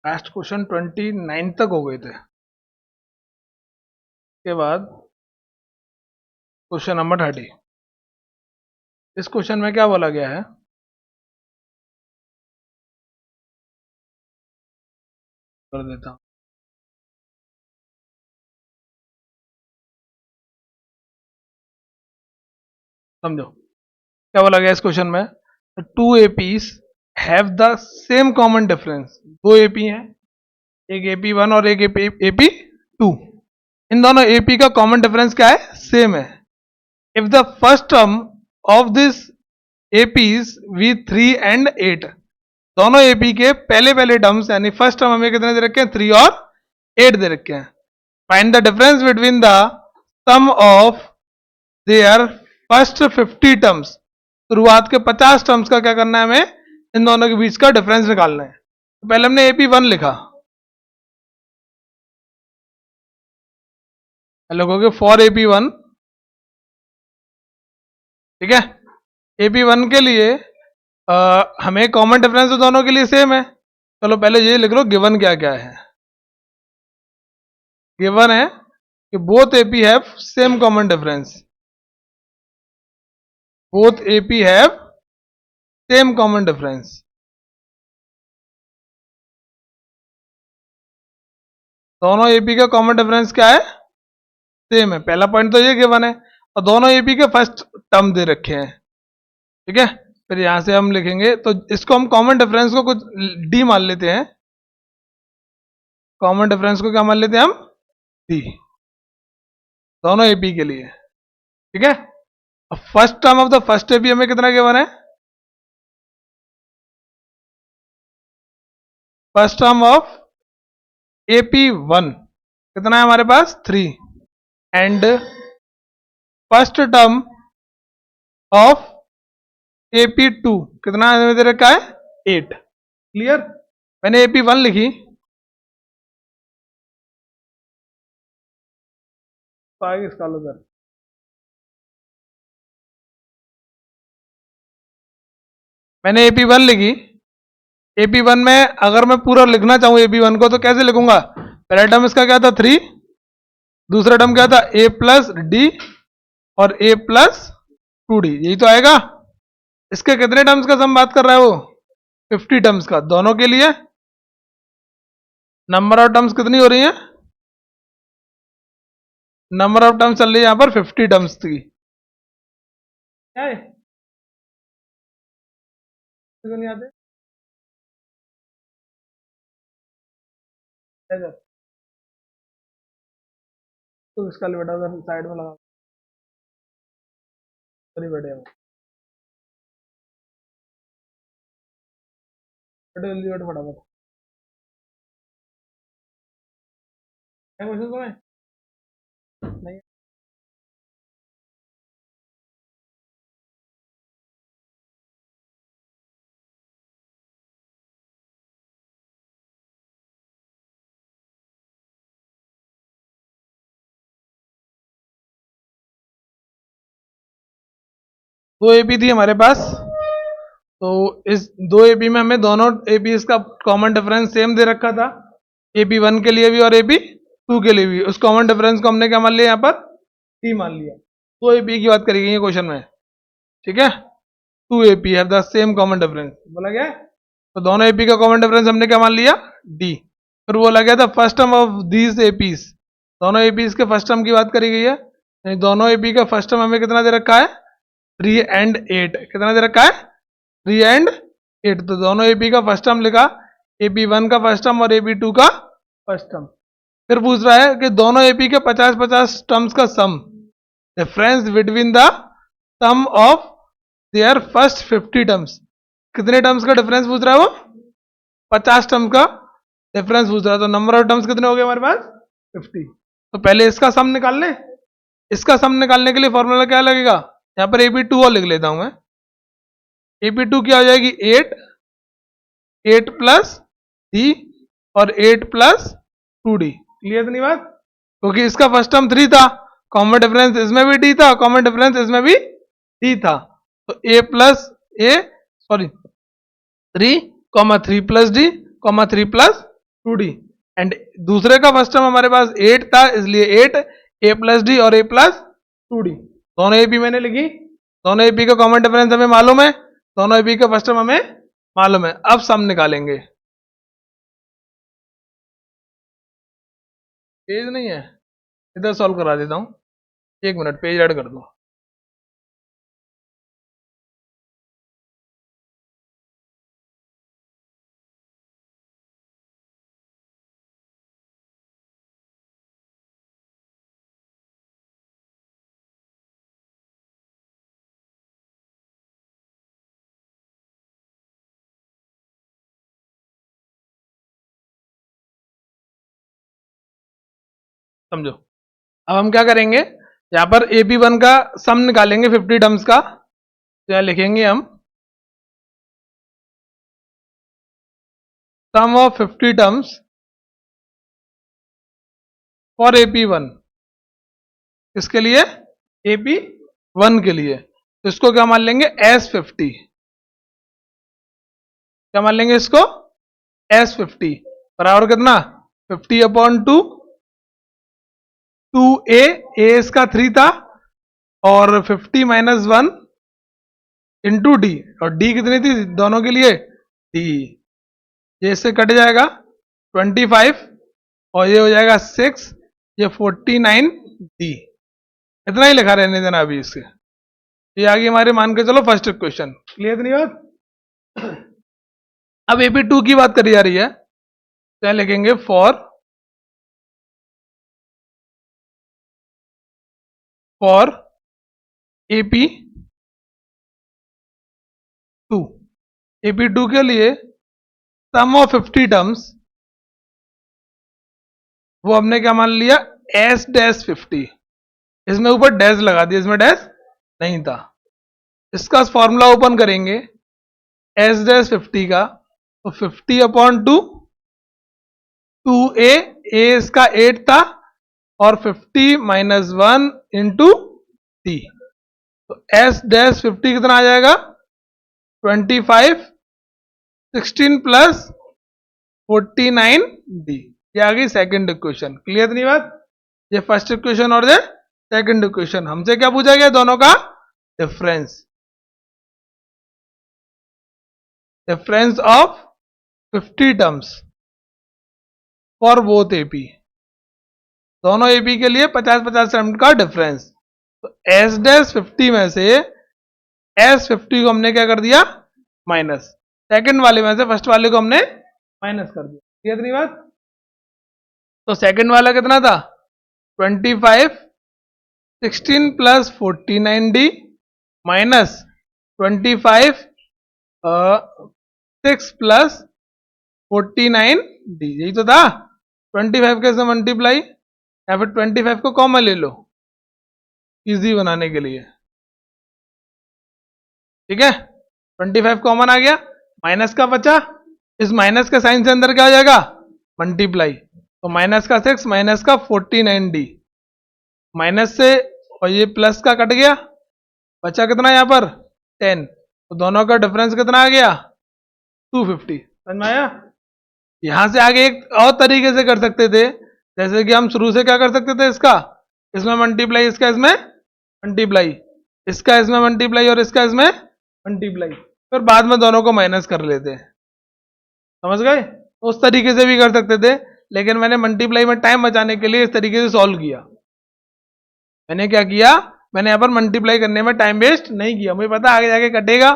Last question 29 तक हो गए थे। के बाद क्वेश्चन नंबर 30। इस क्वेश्चन में क्या बोला गया है, कर देता हूं। समझो क्या बोला गया इस क्वेश्चन में। Two APs have the same common difference. दो एपी हैं, एक एपी वन और एक एपी टू। इन दोनों एपी का कॉमन डिफरेंस क्या है, सेम है। If the first term of this APs we 3 and 8, दोनों एपी के पहले पहले टर्म्स यानी फर्स्ट टर्म हमें कितने दे रखे हैं, 3 और 8 दे रखे हैं। Find the difference between the sum of their first 50 terms. शुरुआत के 50 टर्म्स का क्या करना है, हमें इन दोनों के बीच का डिफरेंस निकालना है। तो पहले हमने एपी वन लिखा, लिखोगे फॉर एपी वन, ठीक है। एपी वन के लिए हमें कॉमन डिफरेंस तो दोनों के लिए सेम है। चलो पहले ये लिख लो गिवन क्या क्या है। गिवन है कि both AP have same common difference, both AP have same common difference. दोनों एपी का कॉमन डिफरेंस क्या है, सेम है। पहला पॉइंट तो ये गिवन है, और दोनों एपी के फर्स्ट टर्म दे रखे हैं, ठीक है। फिर यहां से हम लिखेंगे, तो इसको हम कॉमन डिफरेंस को कुछ डी मान लेते हैं। कॉमन डिफरेंस को क्या मान लेते हैं हम, डी, दोनों एपी के लिए, ठीक है। अब first term of the first AP हमें कितना गिवन है, first term of AP one कितना है हमारे पास, 3, and first term of AP two कितना है दे रखा है, 8। क्लियर। मैंने एपी वन लिखी, तो आगे इसका लो सर। मैंने एपी वन लिखी, एपी वन में अगर मैं पूरा लिखना चाहूं एपी वन को तो कैसे लिखूंगा, पहला टर्म इसका क्या था 3, दूसरा टर्म क्या था ए प्लस डी, और ए प्लस 2d, यही तो आएगा। इसके कितने टर्म्स का सम बात कर रहा है वो, 50 टर्म्स का। दोनों के लिए नंबर ऑफ टर्म्स कितनी हो रही है, नंबर ऑफ टर्म्स चल रही है यहां पर 50 टर्म्स की। क्या है, नहीं आते तो इसका बेटा साइड में लगा बैठे जल्दी बैठो फटाफट। क्या क्वेश्चन तुम्हें नहीं, दो एपी थी हमारे पास, तो इस दो एपी में हमें दोनों एपी का कॉमन डिफरेंस सेम दे रखा था, एपी वन के लिए भी और एपी टू के लिए भी। उस कॉमन डिफरेंस को हमने क्या मान लिया यहाँ पर, टी मान लिया। दो एपी की बात करी गई है क्वेश्चन में, ठीक है। Two AP have the same common difference बोला गया, तो दोनों एपी का कॉमन डिफरेंस हमने क्या मान लिया, डी। फिर बोला गया था first term of these APs, दोनों एपीज के फर्स्ट टर्म की बात करी गई है। दोनों एपी का फर्स्ट टर्म हमें कितना दे रखा है, 3 एंड 8, कितना दे रखा है, 3 एंड 8। तो दोनों एपी का फर्स्ट टर्म लिखा, एपी वन का फर्स्ट टर्म और एपी टू का फर्स्ट टर्म। फिर पूछ रहा है कि दोनों एपी के 50-50 टर्म्स का sum, difference between the sum of their first 50 terms. कितने टर्म्स का डिफरेंस पूछ रहा है वो, 50 टर्म का डिफरेंस पूछ रहा है। तो नंबर ऑफ टर्म्स कितने हो गए हमारे पास, 50। तो पहले इसका सम निकाल ले। इसका सम निकालने के लिए फॉर्मूला क्या लगेगा, यहां पर एपी टू और लिख लेता हूं मैं। एपी टू क्या हो जाएगी, 8 प्लस डी और 8 प्लस 2d। क्लियर नहीं बात, क्योंकि इसका फर्स्ट टर्म 3 था, कॉमन डिफरेंस इसमें भी डी था, कॉमन डिफरेंस इसमें भी डी था। तो a plus A sorry 3 3 plus D 3 plus 2d, and दूसरे का फर्स्ट टर्म हमारे पास 8 था, इसलिए 8 a प्लस डी और a प्लस 2d, दोनों एपी मैंने लिखी, दोनों एपी का कॉमन डिफरेंस हमें मालूम है, दोनों एपी का फर्स्ट टर्म हमें मालूम है। अब सम निकालेंगे। पेज नहीं है, इधर सॉल्व करा देता हूँ, एक मिनट पेज ऐड कर दो। समझो, अब हम क्या करेंगे, यहाँ पर AP1 का सम निकालेंगे 50 टर्म्स का, तो यहाँ लिखेंगे हम सम ऑफ 50 टर्म्स फॉर AP1, किसके लिए, AP1 के लिए, तो इसको क्या मान लेंगे S50, क्या मान लेंगे इसको S50, बराबर कितना 50/2, 2a इसका 3 था, और 50 माइनस 1 इंटू डी, और डी कितनी थी दोनों के लिए, डी, ये इससे कट जाएगा 25, और ये हो जाएगा 6, ये 49 डी, इतना ही लिखा रहने देना अभी इसके। ये आगे हमारे मान के चलो फर्स्ट क्वेश्चन, क्लियर नहीं बात। अब AP2 की बात करी जा रही है, तो यहाँ लिखेंगे फॉर AP2 के लिए सम ऑफ 50 टर्म्स, वो हमने क्या मान लिया S-50, इसमें ऊपर डैश लगा दिया, इसमें डैश नहीं था, इसका फॉर्मूला ओपन करेंगे S-50 का, तो 50/2, 2a इसका 8 था, और 50 माइनस 1 इंटू डी, तो S-50 कितना आ जाएगा 25, 16 प्लस 49 डी, ये आ गई सेकंड इक्वेशन। क्लियर नहीं बात, ये फर्स्ट इक्वेशन और ये सेकंड इक्वेशन। हमसे क्या पूछा गया, दोनों का difference of 50 terms for both AP, दोनों एपी के लिए 50-50 टर्म का डिफरेंस, तो S-50 में से S-50 को हमने क्या कर दिया माइनस, सेकंड वाले में से फर्स्ट वाले को हमने माइनस कर दिया। क्लियर नहीं बात, तो सेकंड वाला कितना था 25, 16 plus 49 D, minus 25, 6 plus 49 D, यही तो था। 25 के से मल्टीप्लाई, या फिर 25 को कॉमन ले लो इजी बनाने के लिए, ठीक है, 25 कॉमन आ गया, माइनस का बचा, इस माइनस के साइन से अंदर क्या आ जाएगा मल्टीप्लाई, तो माइनस का 6 माइनस का 49 डी, माइनस से और ये प्लस का कट गया, बचा कितना यहाँ पर 10, तो दोनों का डिफरेंस कितना आ गया 250। समझ में आया। यहां से आगे एक और तरीके से कर सकते थे, जैसे कि हम शुरू से क्या कर सकते थे, इसका इसमें मल्टीप्लाई, इसका इसमें मल्टीप्लाई, इसका इसमें मल्टीप्लाई, और इसका इसमें मल्टीप्लाई, फिर बाद में दोनों को माइनस कर लेते, समझ गए, उस तरीके से भी कर सकते थे, लेकिन मैंने मल्टीप्लाई में टाइम बचाने के लिए इस तरीके से सॉल्व किया। मैंने क्या किया, मैंने यहाँ पर मल्टीप्लाई करने में टाइम वेस्ट नहीं किया, मुझे पता आगे जाके कटेगा,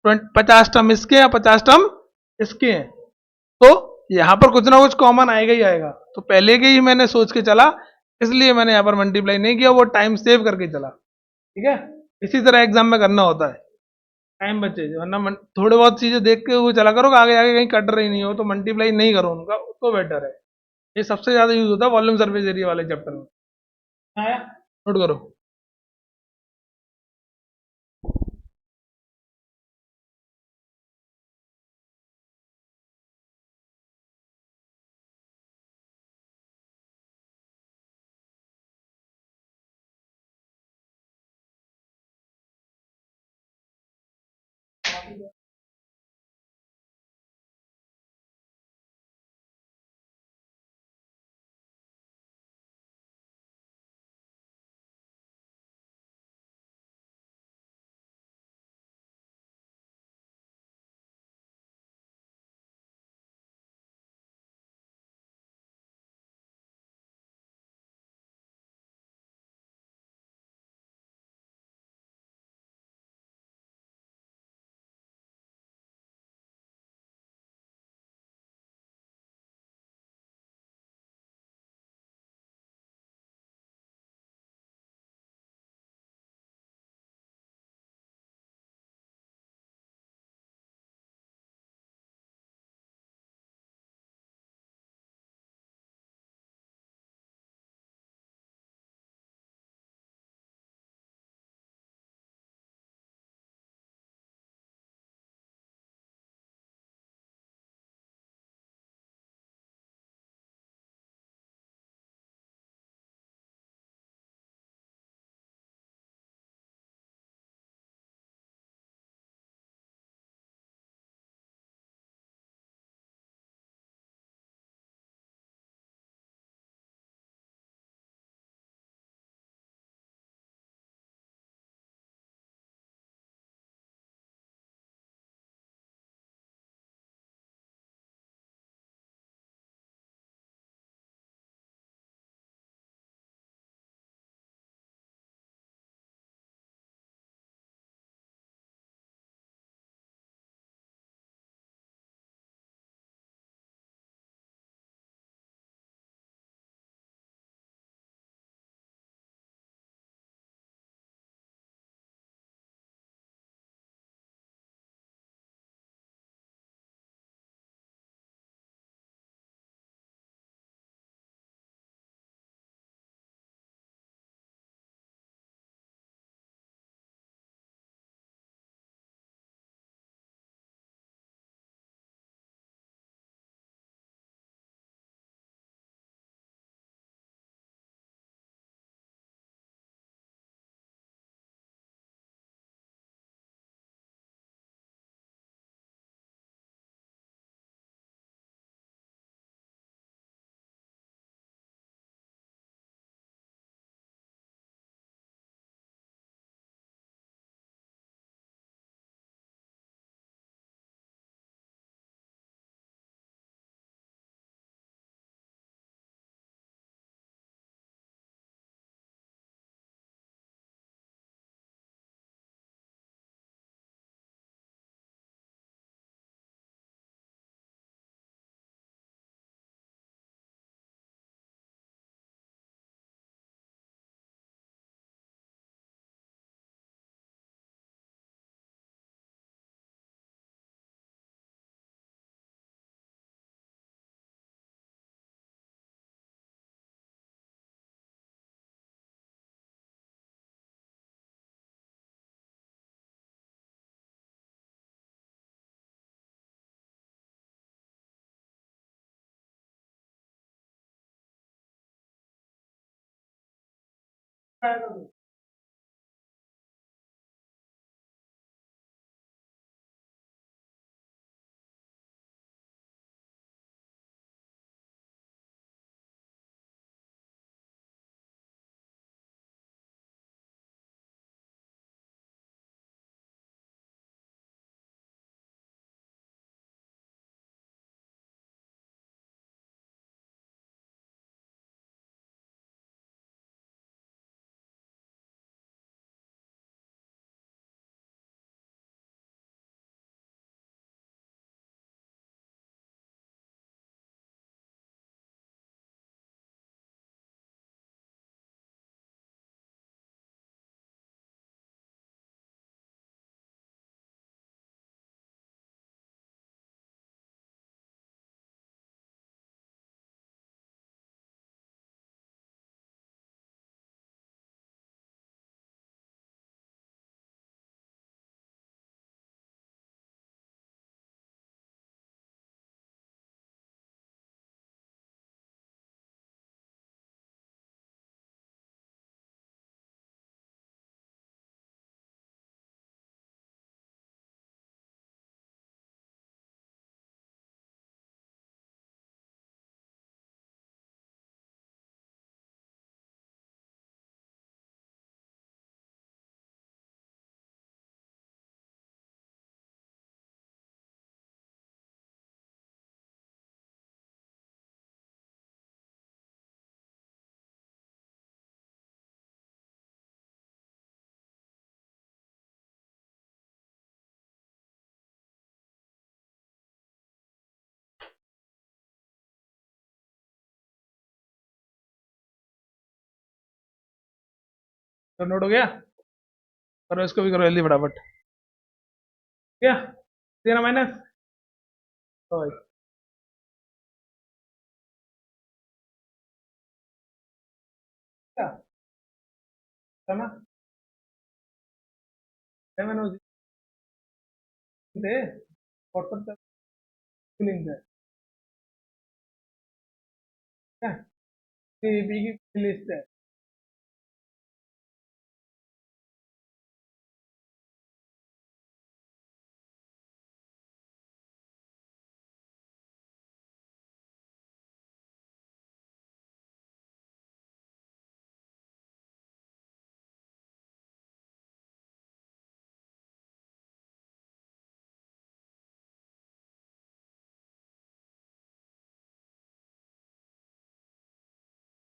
50 टर्म इसके या 50 टर्म इसके हैं, तो यहाँ पर कुछ ना कुछ कॉमन आएगा ही आएगा, तो पहले के ही मैंने सोच के चला, इसलिए मैंने यहाँ पर मल्टीप्लाई नहीं किया, वो टाइम सेव करके चला, ठीक है। इसी तरह एग्जाम में करना होता है, टाइम बचे, वरना थोड़े बहुत चीजें देख के वो चला करो, आगे जाके कहीं कट रही नहीं हो तो मल्टीप्लाई नहीं करो उनका, तो बेटर है। ये सबसे ज्यादा यूज होता है वॉल्यूम सर्फेस एरिया वाले चैप्टर में, आया, नोट करो। तो नोट हो गया। करो इसको भी करो जल्दी फटाफट। क्या देना माइनस तो क्या समा 7 हो थे व्हाट्सएप पे लिंक है क्या पी की लिस्ट है।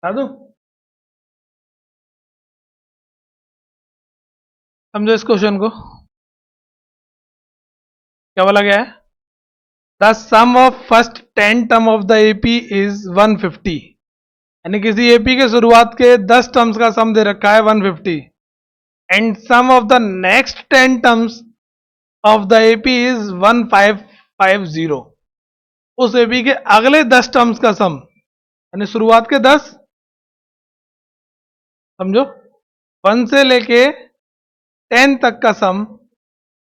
साधु समझो इस क्वेश्चन को क्या बोला गया है। The sum of first 10 term of the AP is 150। यानी किसी एपी के शुरुआत के 10 टर्म्स का सम दे रखा है 150 and sum of the next 10 terms of the AP is 1550। उस एपी के अगले 10 टर्म्स का सम यानी शुरुआत के 10 समझो 1 से लेके 10 तक का सम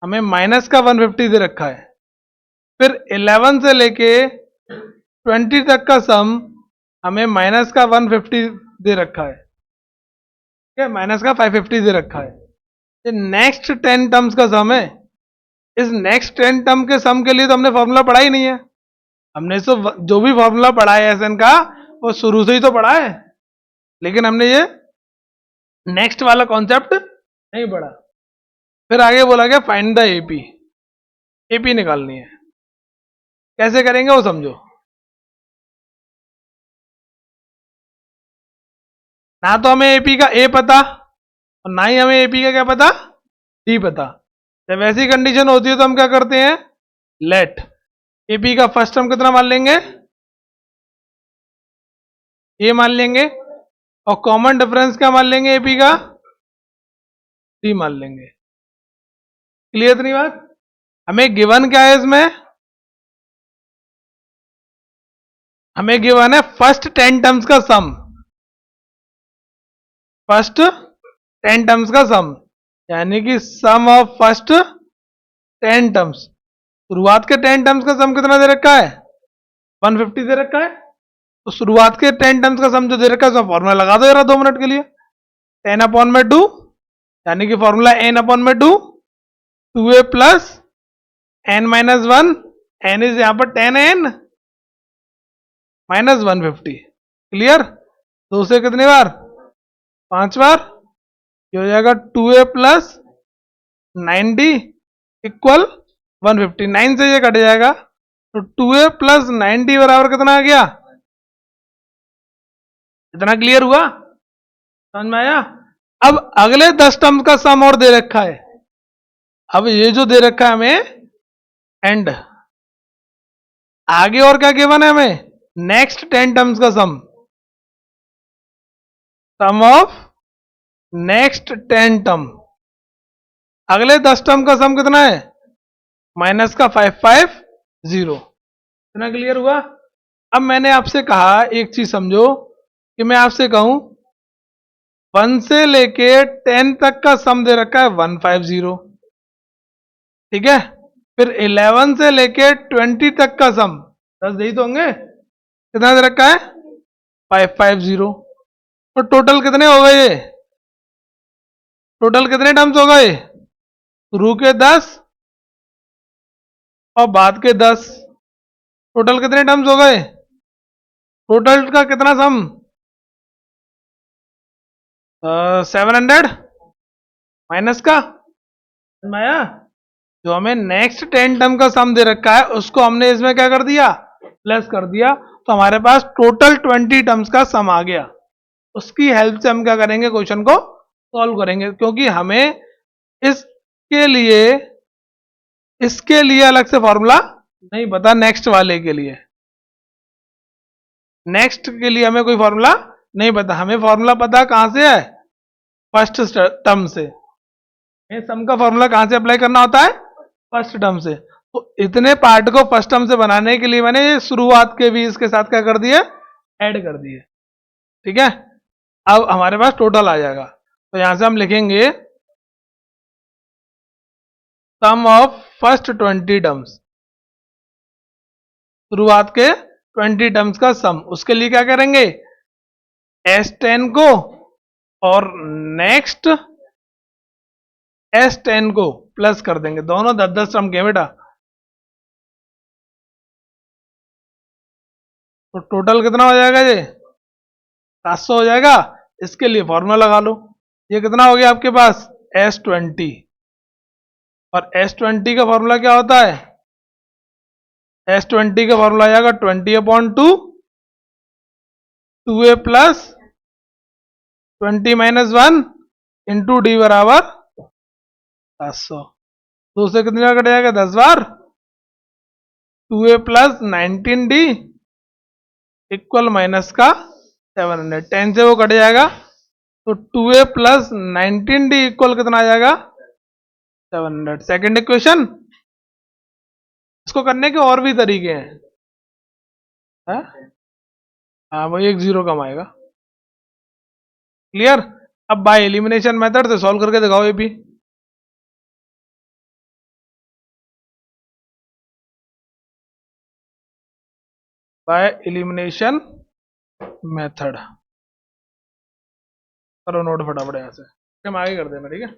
हमें माइनस का 150 दे रखा है। फिर 11 से लेके 20 तक का सम हमें माइनस का 150 दे रखा है, ठीक है, माइनस का 550 दे रखा है। ये नेक्स्ट 10 टर्म्स का सम है। इस नेक्स्ट 10 टर्म के सम के लिए तो हमने फॉर्मूला पढ़ा ही नहीं है। हमने तो जो भी फॉर्मूला पढ़ा है एसएन का वो शुरू से ही तो पढ़ा है, लेकिन हमने ये नेक्स्ट वाला कॉन्सेप्ट नहीं पढ़ा। फिर आगे बोला गया फाइंड द एपी। एपी निकालनी है, कैसे करेंगे वो समझो। ना तो हमें एपी का ए पता और ना ही हमें एपी का क्या पता, डी पता। जब ऐसी कंडीशन होती है तो हम क्या करते हैं, लेट एपी का फर्स्ट टर्म कितना मान लेंगे, ए मान लेंगे, और कॉमन डिफरेंस क्या मान लेंगे एपी का, डी मान लेंगे। क्लियर नहीं बात। हमें गिवन क्या है इसमें, हमें गिवन है फर्स्ट 10 टर्म्स का सम, फर्स्ट 10 टर्म्स का सम, यानी कि सम ऑफ फर्स्ट 10 टर्म्स। शुरुआत के 10 टर्म्स का सम कितना दे रखा है, 150 दे रखा है। तो शुरुआत के 10 टर्म्स का सम जो दे रखा है उसका फॉर्मूला लगा दो यार 2 मिनट के लिए। 10/2, यानी कि formula n/2, 2a plus n-1, n is यहां पर 10n माइनस 150। क्लियर? दो से कितनी बार? 5 बार। ये हो जाएगा 2a प्लस 90 इक्वल 150। 9 से ये कट जाएगा तो 2a प्लस 90 बराबर कितना आ गया? इतना क्लियर हुआ? समझ में आया? अब अगले 10 टर्म्स का सम और दे रखा है। अब ये जो दे रखा है हमें एंड, आगे और क्या गिवन है हमें? नेक्स्ट 10 टर्म्स का सम ऑफ नेक्स्ट 10 टर्म। अगले 10 टर्म का सम कितना है? माइनस का 550। इतना क्लियर हुआ? अब मैंने आपसे कहा, एक चीज समझो कि मैं आपसे कहूं 1 से लेके 10 तक का सम दे रखा है 150, ठीक है? फिर 11 से लेके 20 तक का सम 10 यही तो होंगे, कितना दे रखा है? 550। तो टोटल कितने हो गए? ये टोटल कितने टर्म्स हो गए? शुरू के 10 और बाद के 10, टोटल कितने टर्म्स हो गए? टोटल का कितना सम? 700 माइनस का माया, जो हमें नेक्स्ट 10 टर्म का सम दे रखा है उसको हमने इसमें क्या कर दिया? प्लस कर दिया। तो हमारे पास टोटल 20 टर्म्स का सम आ गया। उसकी हेल्प से हम क्या करेंगे? क्वेश्चन को सॉल्व करेंगे, क्योंकि हमें इसके लिए अलग से फॉर्मूला नहीं पता। नेक्स्ट वाले के लिए, नेक्स्ट के लिए हमें कोई फॉर्मूला नहीं पता। हमें फॉर्मूला पता कहां से है? फर्स्ट टर्म से। सम का फॉर्मूला कहां से अप्लाई करना होता है? फर्स्ट टर्म से। तो इतने पार्ट को फर्स्ट टर्म से बनाने के लिए मैंने शुरुआत के भी इसके साथ क्या कर दिए? ऐड कर दिए। ठीक है? अब हमारे पास टोटल आ जाएगा। तो यहां से हम लिखेंगे सम ऑफ फर्स्ट 20 टर्म्स, शुरुआत के 20 टर्म्स का सम। उसके लिए क्या करेंगे? S10 को और नेक्स्ट S10 को प्लस कर देंगे। दोनों 10-10 टर्म के बेटा। तो टोटल कितना हो जाएगा? ये 700 हो जाएगा। इसके लिए फॉर्मूला लगा लो। ये कितना हो गया आपके पास? S20। और S20 का फॉर्मूला क्या होता है? S20 का फॉर्मूला आ जाएगा 20/2, 2a प्लस 20-1 इंटू डी बराबर 700। दो से कितनी बार कट जाएगा? 10 बार। 2a plus 19d equal minus का 700। 10 से वो कट जाएगा तो 2a प्लस 19d इक्वल कितना आ जाएगा? 700। Second equation. इसको करने के और भी तरीके हैं, है? हाँ, वही एक जीरो कम आएगा। क्लियर? अब बाय एलिमिनेशन मेथड से सॉल्व करके दिखाओ ये भी। बाय एलिमिनेशन मेथड करो नोट फटाफट यहां से, हम आगे कर देना। ठीक है?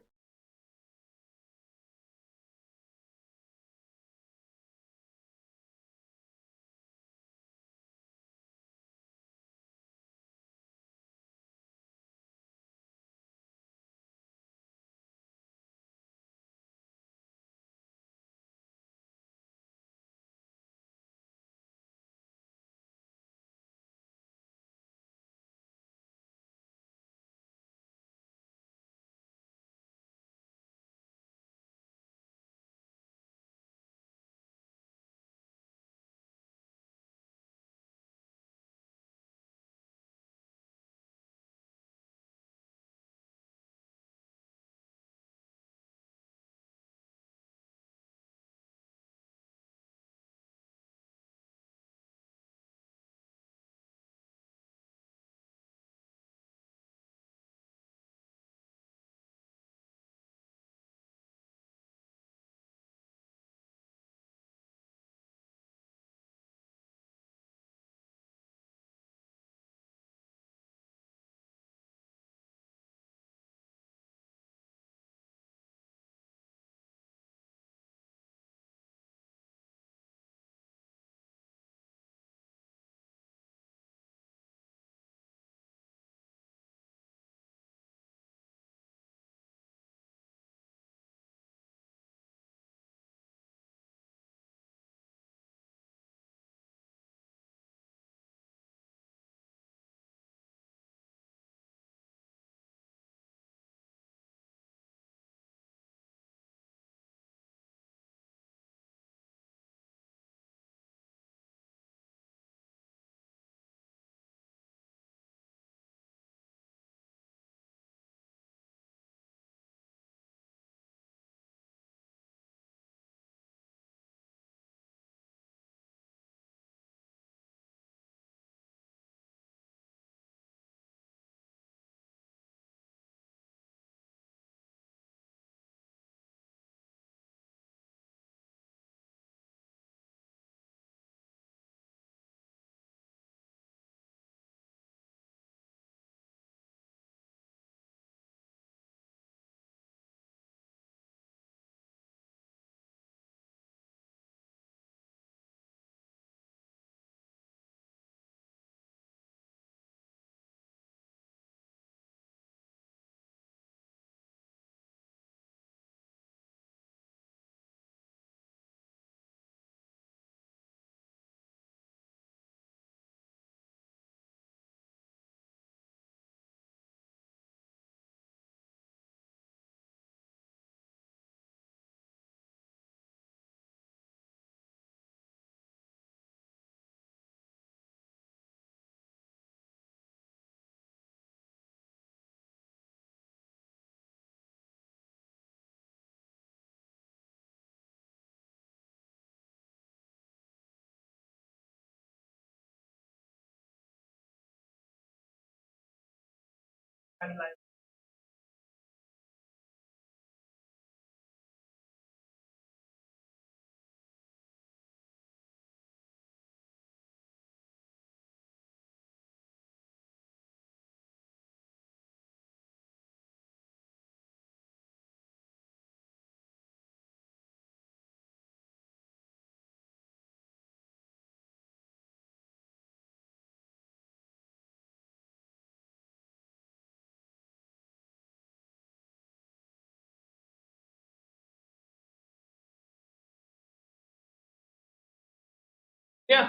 क्या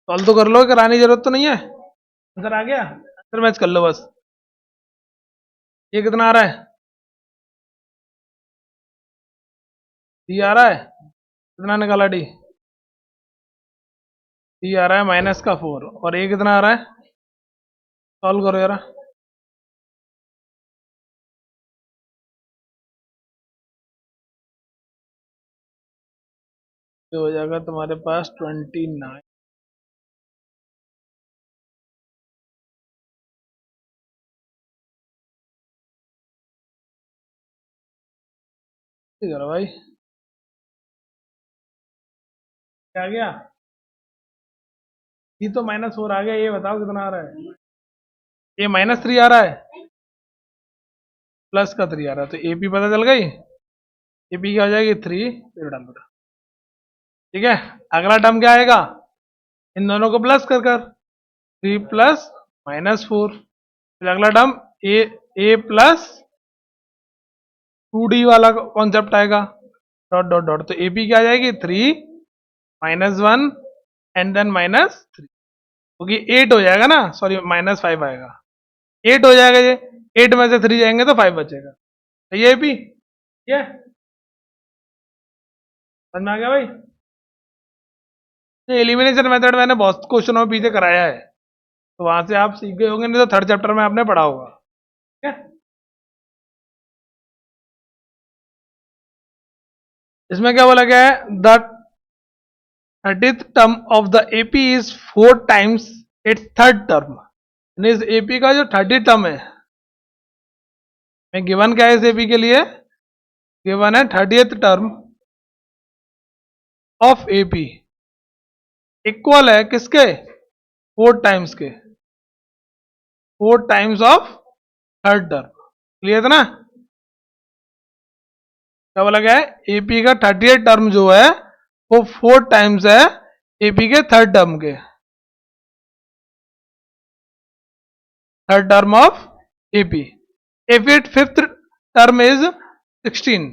सॉल्व तो कर लो, कराने की जरूरत तो नहीं है। आंसर आ गया, आंसर मैच कर लो बस। ये कितना आ रहा है? डी आ रहा है, कितना निकाला डी? डी आ रहा है -4, और ये कितना आ रहा है? सॉल्व करो यार। तो हो जाएगा तुम्हारे पास 29। ठीक है भाई, क्या आ गया? ये तो -4 आ गया, ये बताओ कितना आ रहा है? ये -3 आ रहा है, प्लस का 3 आ रहा है, तो एपी पता चल गई। एपी क्या हो जाएगी? 3, फिर डाल दो। ठीक है, अगला टर्म क्या आएगा? इन दोनों को प्लस कर कर, 3 प्लस -4। फिर अगला टर्म ए प्लस 2d वाला कॉन्सेप्ट आएगा, डॉट डॉट डॉट। तो एपी क्या आ जाएगी? 3 -1 एंड देन -3, क्योंकि 8 हो जाएगा ना, सॉरी -5 आएगा, 8 हो जाएगा ये। 8 में से 3 जाएंगे तो 5 बचेगा। तो ये एपी, ये समझ में आ गया भाई? ये एलिमिनेशन मेथड मैंने बहुत क्वेश्चनों में पीछे कराया है, तो वहां से आप सीख गए होंगे, नहीं तो थर्ड चैप्टर में आपने पढ़ा होगा। ठीक है, इसमें क्या बोला गया है? The 30th term of the AP is 4 times it's third term. इस एपी का जो 30 टर्म है, मैं गिवन क्या है इस एपी के लिए? गिवन है 30th term of AP equal है किसके? 4 टाइम्स के, 4 times of third term. Clear था ना? क्या बोला गया है? एपी का 30th टर्म जो है वो 4 टाइम्स है एपी के थर्ड टर्म के, third term of AP. If it fifth term is 16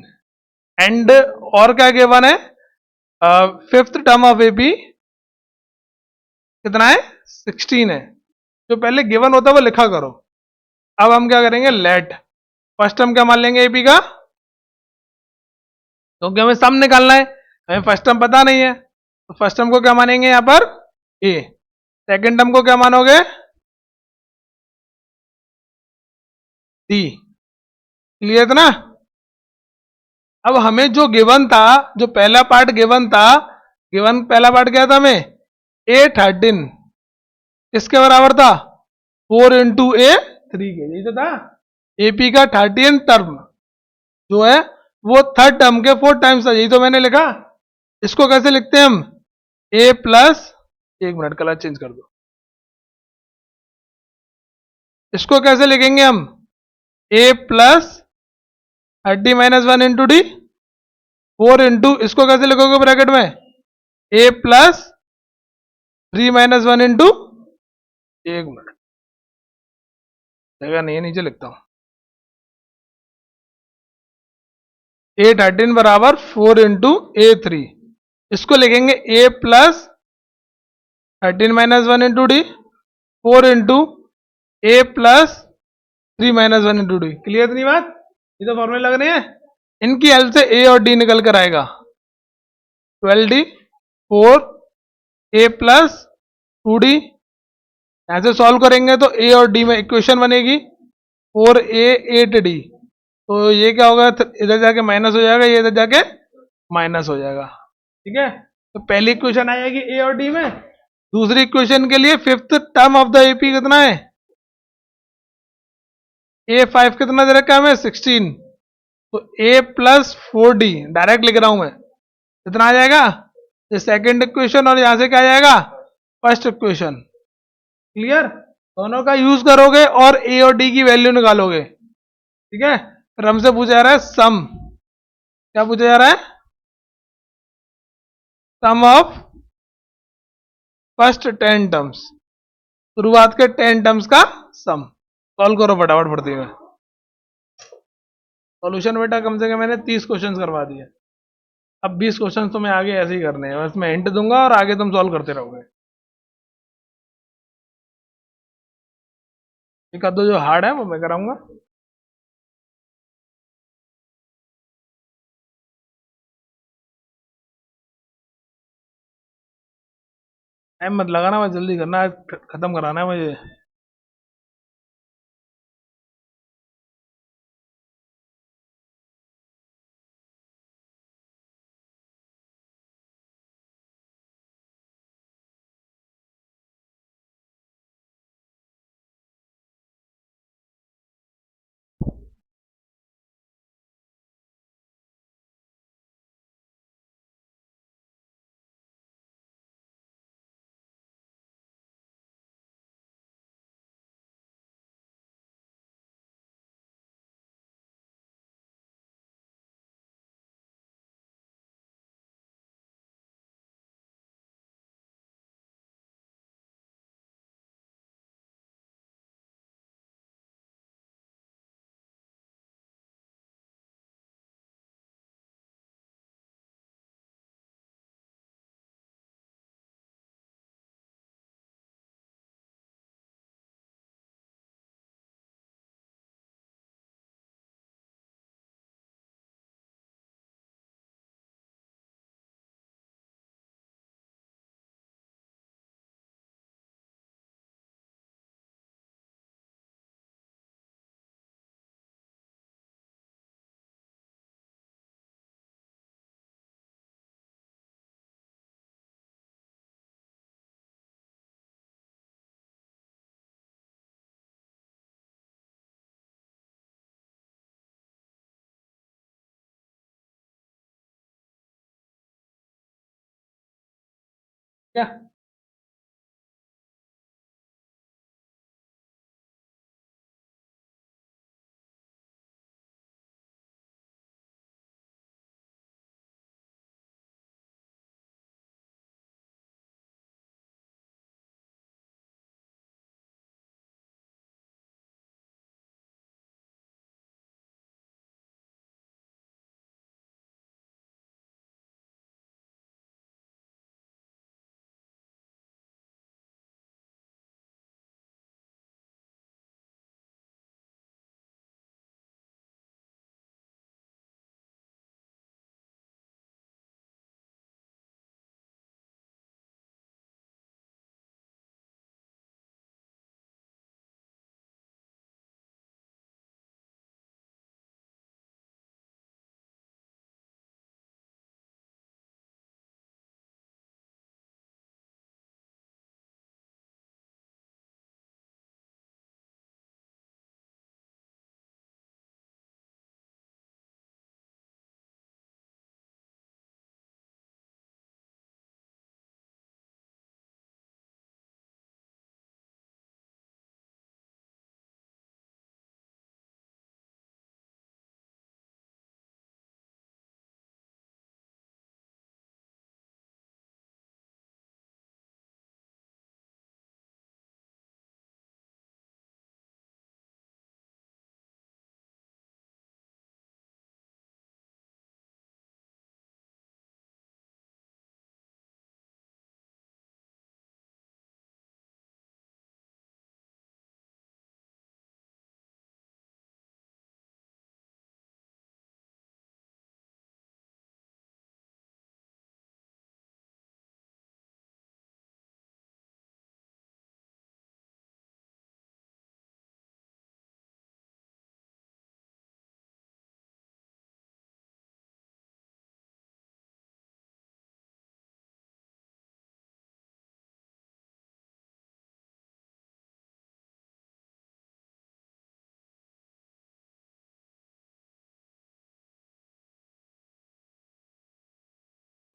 and, और क्या गिवन है? फिफ्थ टर्म ऑफ एपी कितना है? 16 है। जो पहले गिवन होता है वो लिखा करो। अब हम क्या करेंगे? लेट फर्स्ट टर्म क्या मान लेंगे एपी का, क्योंकि हमें सम निकालना है, हमें फर्स्ट टर्म पता नहीं है, तो फर्स्ट टर्म को क्या मानेंगे यहां पर? ए। सेकेंड टर्म को क्या मानोगे? डी। क्लियर था ना? अब हमें जो गिवन था, जो पहला पार्ट गिवन था, गिवन पहला पार्ट क्या था हमें? A13 किसके बराबर था? 4 × A3 के, यही तो था। एपी का 30th टर्म जो है वो थर्ड टर्म के 4 टाइम्स था, यही तो मैंने लिखा। इसको कैसे लिखते हैं हम? ए प्लस, एक मिनट कलर चेंज कर दो, इसको कैसे लिखेंगे हम? ए प्लस 30 - 1 × डी, 4 इंटू, इसको कैसे लिखोगे ब्रैकेट में? ए प्लस 3 - 1 × एक मिनट, जगह नहीं है, नीचे लिखता हूं। A13 बराबर 4 × A3, इसको लिखेंगे ए प्लस 13 - 1 × डी, 4 × ए प्लस 3 - 1 × डी। क्लियर नहीं बात? ये तो फॉर्मूले लग रहे हैं, इनकी हेल्प से ए और डी निकल कर आएगा। 12d 4 ए प्लस 2d, ऐसे सॉल्व करेंगे तो ए और डी में इक्वेशन बनेगी 4a 8d। तो ये क्या होगा? इधर जाके माइनस हो जाएगा, ये इधर जाके माइनस हो जाएगा। ठीक है, तो पहली इक्वेशन आ जाएगी ए और डी में, दूसरी इक्वेशन के लिए fifth term of the AP कितना है? A5 कितना दे रखा है हमें? 16। तो A प्लस 4D डायरेक्ट लिख रहा हूं मैं, कितना आ जाएगा? ये सेकेंड इक्वेशन और यहां से क्या आ जाएगा? First equation. क्लियर? दोनों का यूज करोगे और ए और डी की वैल्यू निकालोगे। ठीक है, फिर हमसे पूछा जा रहा है सम। क्या पूछा जा रहा है? सम ऑफ फर्स्ट 10 टर्म्स, शुरुआत के 10 टर्म्स का सम। सॉल्व करो फटाफट पड़ती में। सॉल्यूशन बेटा कम से कम मैंने 30 क्वेश्चंस करवा दिए। अब 20 क्वेश्चंस तो मैं आगे ऐसे ही करने हैं, बस मैं हिंट दूंगा और आगे तुम सॉल्व करते रहोगे। एक आध दो जो हार्ड है वो मैं कराऊंगा। टाइम मत लगाना, बस जल्दी करना है, खत्म कराना है मुझे। क्या?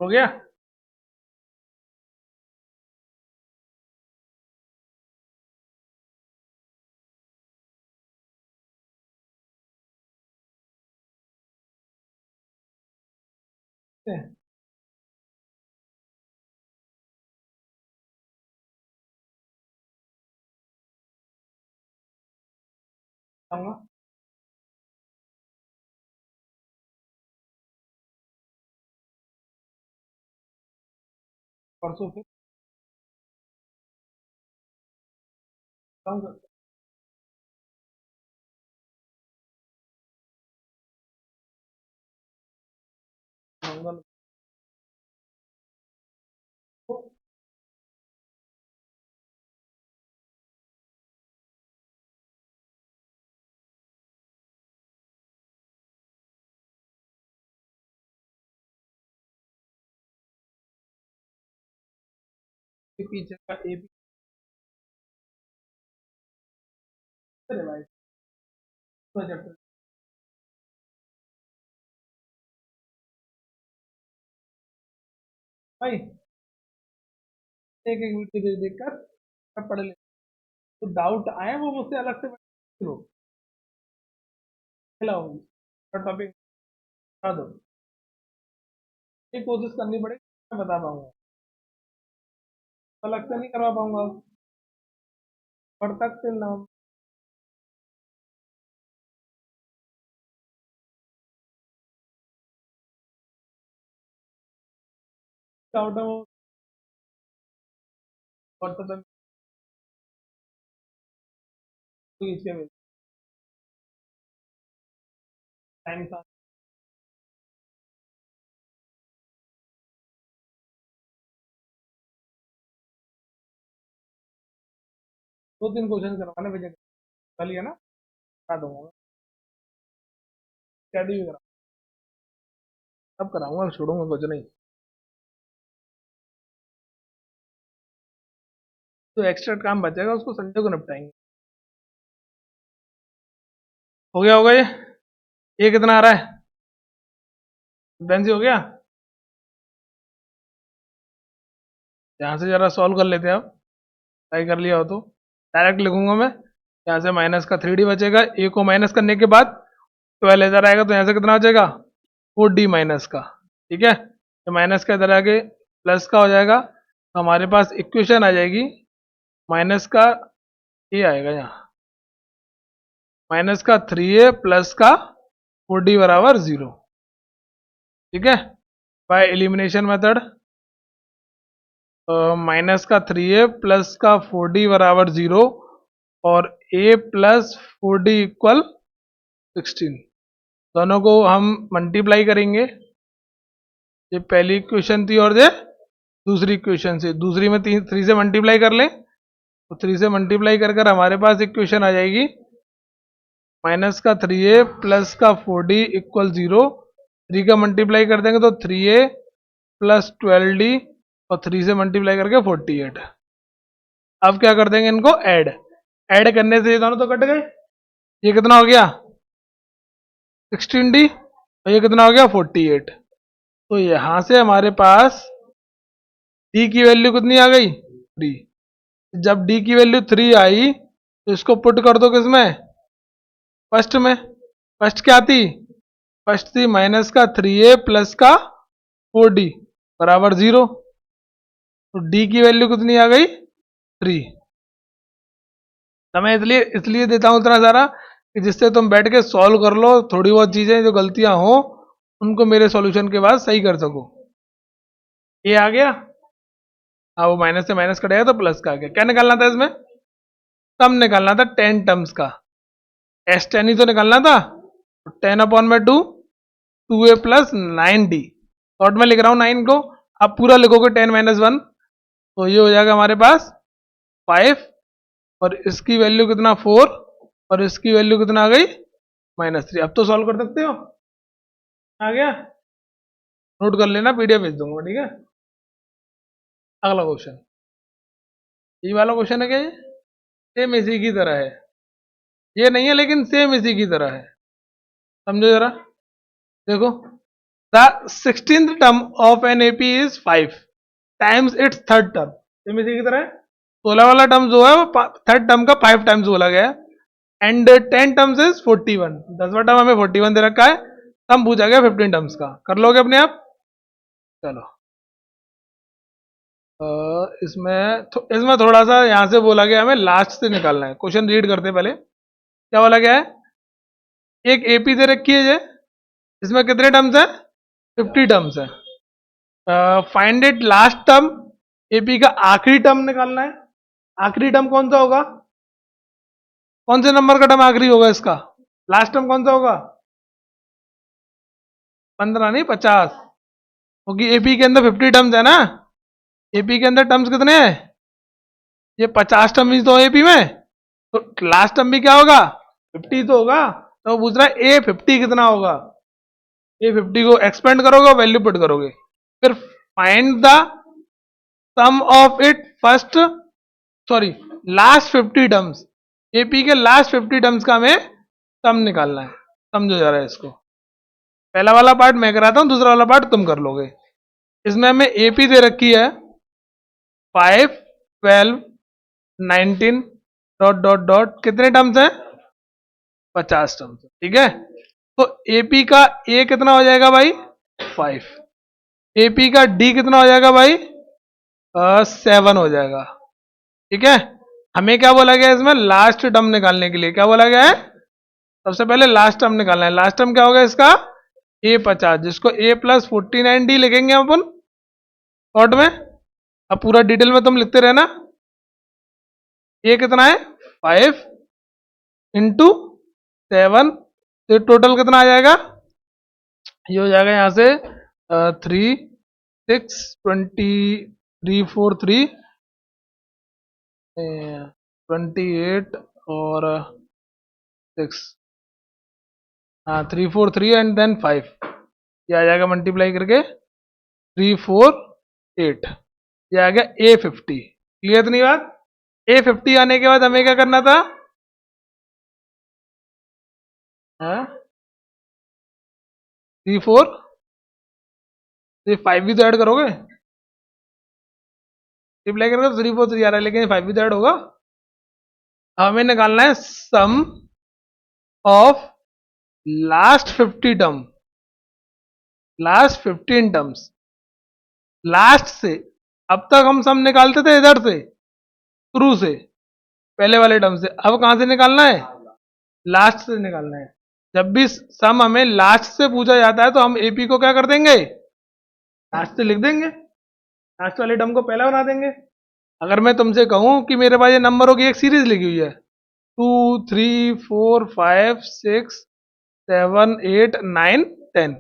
हो गया। आऊंगा परसों फिर आऊंगा। मंगल को के पीछे का एपी रिवाइज चैप्टर भाई, एक एक वीडियो देख कर सब पढ़ ले। तो डाउट आए वो मुझसे अलग से लो खिलाओ टॉपिक बता दो। ये कोशिश करनी पड़ेगी, मैं बता पाऊंगा, अलग से नहीं करवा पाऊंगा। पढ़ सकते नाम डाउट है वो व्हाट्सएप में टाइम था। 2-3 क्वेश्चन करवाने भेजे कल ही है ना, करा दूंगा स्टडी भी करा, सब कराऊंगा, छोड़ूंगा कुछ नहीं। तो एक्स्ट्रा काम बचेगा उसको संडे को निपटाएंगे। हो गया होगा ये कितना आ रहा है बेंजी, हो गया। यहाँ से जरा सॉल्व कर लेते हैं, अब ट्राई कर लिया हो तो डायरेक्ट लिखूंगा मैं। यहाँ से माइनस का 3D बचेगा, ए को माइनस करने के बाद 12 इधर आएगा, तो यहाँ से कितना बचेगा 4D माइनस का। ठीक है, तो माइनस का इधर आके प्लस का हो जाएगा, तो हमारे पास इक्वेशन आ जाएगी माइनस का ये आएगा यहाँ, माइनस का 3a प्लस का 4D बराबर 0। ठीक है, बाय एलिमिनेशन मेथड माइनस का 3a प्लस का 4D बराबर 0 और a प्लस 4D इक्वल 16। दोनों को हम मल्टीप्लाई करेंगे, ये पहली इक्वेशन थी और ये दूसरी इक्वेशन से, दूसरी में 3 से मल्टीप्लाई कर लें, तो 3 से मल्टीप्लाई कर कर हमारे पास इक्वेशन आ जाएगी माइनस का 3a प्लस का 4D इक्वल 0। 3 का मल्टीप्लाई कर देंगे तो 3a प्लस 12D और 3 से मल्टीप्लाई करके 48। अब क्या कर देंगे इनको ऐड, ऐड करने से ये दोनों तो कट गए, ये कितना हो गया 16D और ये कितना हो गया 48। तो यहां से हमारे पास d की वैल्यू कितनी आ गई 3। जब d की वैल्यू 3 आई तो इसको पुट कर दो किसमें, फर्स्ट में। फर्स्ट क्या थी, फर्स्ट थी माइनस का 3a प्लस का 4D बराबर 0। तो d की वैल्यू कितनी आ गई 3। तो मैं इसलिए इसलिए देता हूं इतना सारा कि जिससे तुम बैठ के सॉल्व कर लो, थोड़ी बहुत चीजें जो गलतियां हो उनको मेरे सॉल्यूशन के बाद सही कर सको। ये आ गया, हाँ वो माइनस से माइनस कटेगा तो प्लस का आ गया। क्या निकालना था इसमें, सम निकालना था 10 टर्म्स का, एस 10 ही तो निकालना था। 10/2 2a प्लस 9d, शॉर्ट में लिख रहा हूँ 9 को, आप पूरा लिखोगे 10-1, तो ये हो जाएगा हमारे पास 5 और इसकी वैल्यू कितना 4 और इसकी वैल्यू कितना आ गई -3। अब तो सॉल्व कर सकते हो, आ गया, नोट कर लेना, पीडीएफ भेज दूंगा, ठीक है। अगला क्वेश्चन, ये वाला क्वेश्चन है क्या, ये सेम इसी की तरह है, ये नहीं है लेकिन सेम इसी की तरह है, समझो जरा, देखो the 16th term of an AP is 5 times it's third term. Same इसी की तरह 16 वाला टर्म जो है वो थर्ड टर्म का 5 टाइम्स बोला गया है एंड 10 टर्म्स इज 41। 10वां टर्म हमें 41 दे रखा है, हम पूछा गया 15 टर्म्स का। कर लोगे अपने आप? चलो इसमें थोड़ा सा यहां से बोला गया हमें लास्ट से निकालना है। क्वेश्चन रीड करते पहले। क्या बोला गया है? एक एपी दे रखी है जे, इसमें कितने टर्म्स है? 50 टर्म्स है। Find it last term, AP का आखिरी टर्म निकालना है। आखिरी टर्म कौन सा होगा? कौन से नंबर का टर्म आखिरी होगा इसका? लास्ट टर्म कौन सा होगा? 15 नहीं 50, क्योंकि एपी के अंदर 50 टर्म्स है ना। एपी के अंदर टर्म्स कितने हैं? ये 50 टर्म ही तो एपी में, तो लास्ट टर्म भी क्या होगा? 50 तो होगा। तो पूछ रहा है ए 50 कितना होगा। ए 50 को एक्सपेंड करोगे, वैल्यू पुट करोगे, फिर find the sum of it first, sorry last 50 terms. AP के लास्ट 50 टर्म्स का हमें सम निकालना है। समझो जा रहा है इसको। पहला वाला पार्ट मैं कराता हूं, दूसरा वाला पार्ट तुम कर लोगे। इसमें हमें एपी दे रखी है 5, 12, 19 डॉट डॉट डॉट, कितने टर्म्स हैं? 50 टर्म्स। ठीक है, तो एपी का ए कितना हो जाएगा भाई? 5। एपी का डी कितना हो जाएगा भाई? 7 हो जाएगा। ठीक है, हमें क्या बोला गया इसमें? लास्ट टर्म निकालने के लिए क्या बोला गया है? सबसे पहले लास्ट टर्म निकालना है। लास्ट टर्म क्या होगा इसका? ए 50, जिसको ए प्लस 49 डी लिखेंगे अपन शॉर्ट में। अब पूरा डिटेल में तुम लिखते रहना। ए कितना है? 5 इंटू 7, तो टोटल कितना आ जाएगा? ये हो जाएगा यहां से 3, 6, 3, 4, 3, 28 और 6, हाँ 3, 4, 3 एंड देन 5। ये आ जाएगा मल्टीप्लाई करके 3, 4, 8। ये आ गया A50। क्लियर नहीं बात? A50 आने के बाद हमें क्या करना था? 3, 4, 5 भी तो ऐड करोगे। मल्टीप्लाई करोगे तो 3, 4, 3 आ रहा है, लेकिन 5 भी तो ऐड होगा। हमें निकालना है sum of last 50 term, last 15 terms. Last से, अब तक हम सम निकालते थे इधर से, शुरू से, पहले वाले टर्म से। अब कहां से निकालना है? लास्ट से निकालना है। जब भी सम हमें लास्ट से पूछा जाता है तो हम एपी को क्या कर देंगे? लास्ट से लिख देंगे, लास्ट वाले टर्म को पहला बना देंगे। अगर मैं तुमसे कहूं कि मेरे पास ये नंबरों की एक सीरीज लिखी हुई है 2, 3, 4, 5, 6, 7, 8, 9, 10,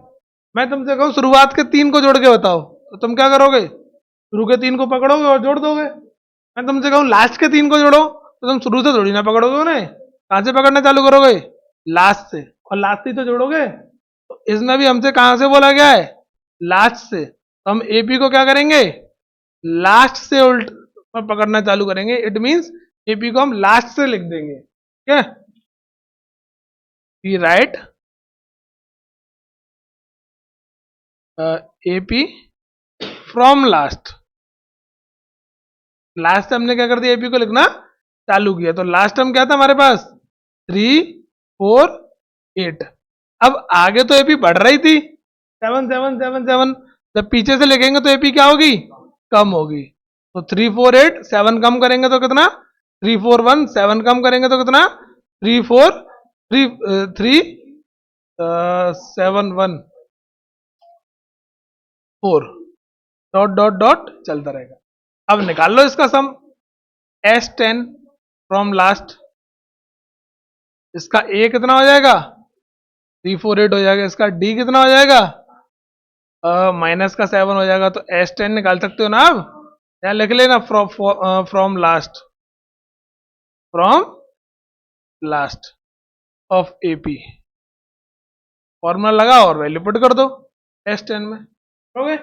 मैं तुमसे कहूं शुरुआत के 3 को जोड़ के बताओ, तो तुम क्या करोगे? शुरू के 3 को पकड़ोगे और जोड़ दोगे। मैं तुमसे कहूं लास्ट के 3 को जोड़ो, तो तुम शुरू से थोड़ी ना पकड़ोगे उन्हें। कहां से पकड़ना चालू करोगे? लास्ट से, और लास्ट ही तो जोड़ोगे। तो इसमें भी हमसे कहां से बोला गया है? लास्ट से। तो हम एपी को क्या करेंगे? लास्ट से उल्ट पर पकड़ना चालू करेंगे। इट मींस एपी को हम लास्ट से लिख देंगे। ठीक है, we write AP from last. Last हमने क्या कर दिया? एपी को लिखना चालू किया। तो लास्ट टर्म क्या था हमारे पास? 3, 4, 8। अब आगे तो एपी बढ़ रही थी 7, 7, 7, 7। जब पीछे से लिखेंगे तो एपी क्या होगी? कम होगी। तो 3, 4, 8, 7 कम करेंगे तो कितना? 3, 4, 1, 7 कम करेंगे तो कितना? 3, 4, 3, 3, 7, 1, 4 डॉट डॉट डॉट चलता रहेगा। अब निकाल लो इसका सम। S10 फ्रॉम लास्ट, इसका ए कितना हो जाएगा? 3, 4, 8 हो जाएगा। इसका डी कितना हो जाएगा? माइनस का 7 हो जाएगा। तो S10 निकाल सकते हो ना। अब यहाँ लिख लेना from last, from last of AP. Formula लगाओ और वैल्यू पुट कर दो S10 में। ओके,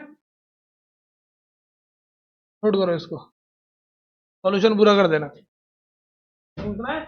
नोट करो इसको, सॉल्यूशन पूरा कर देना। उतना है।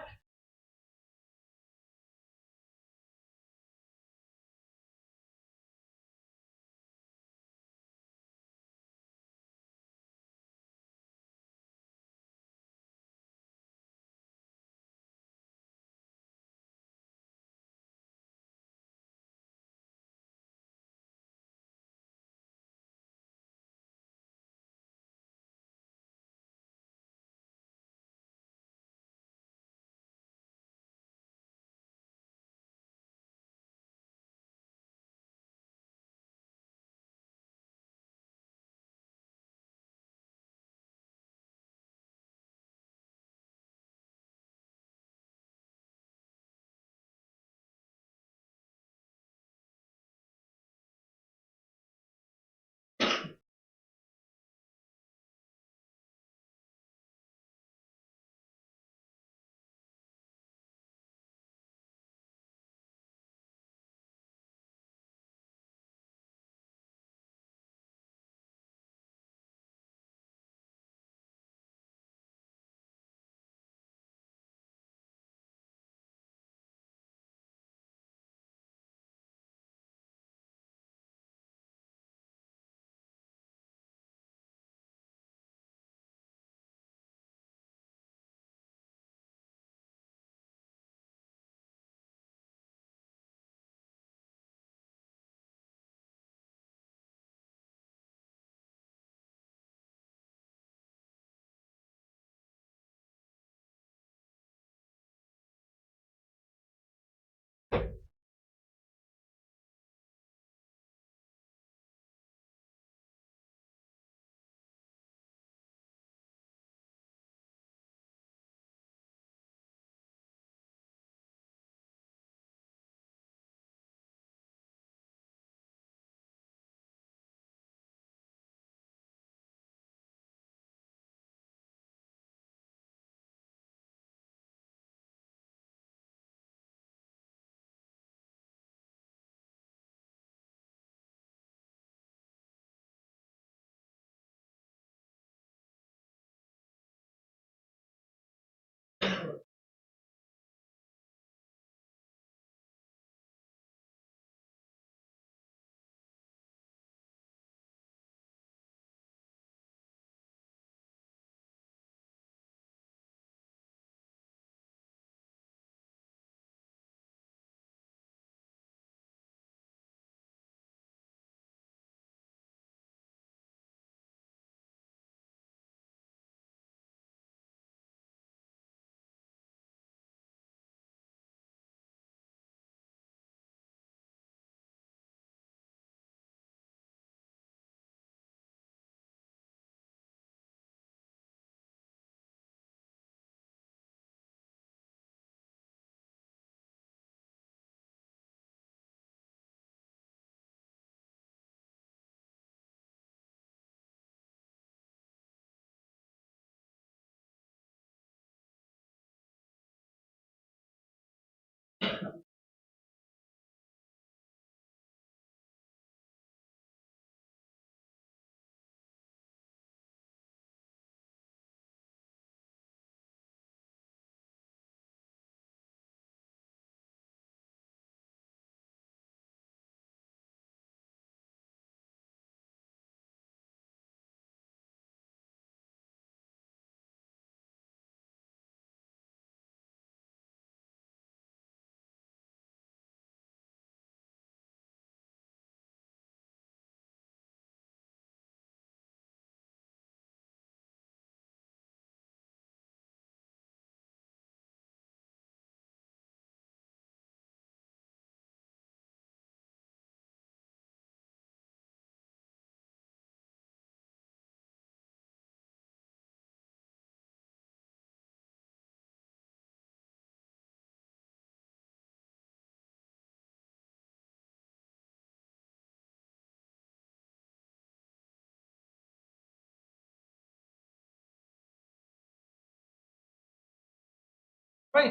भाई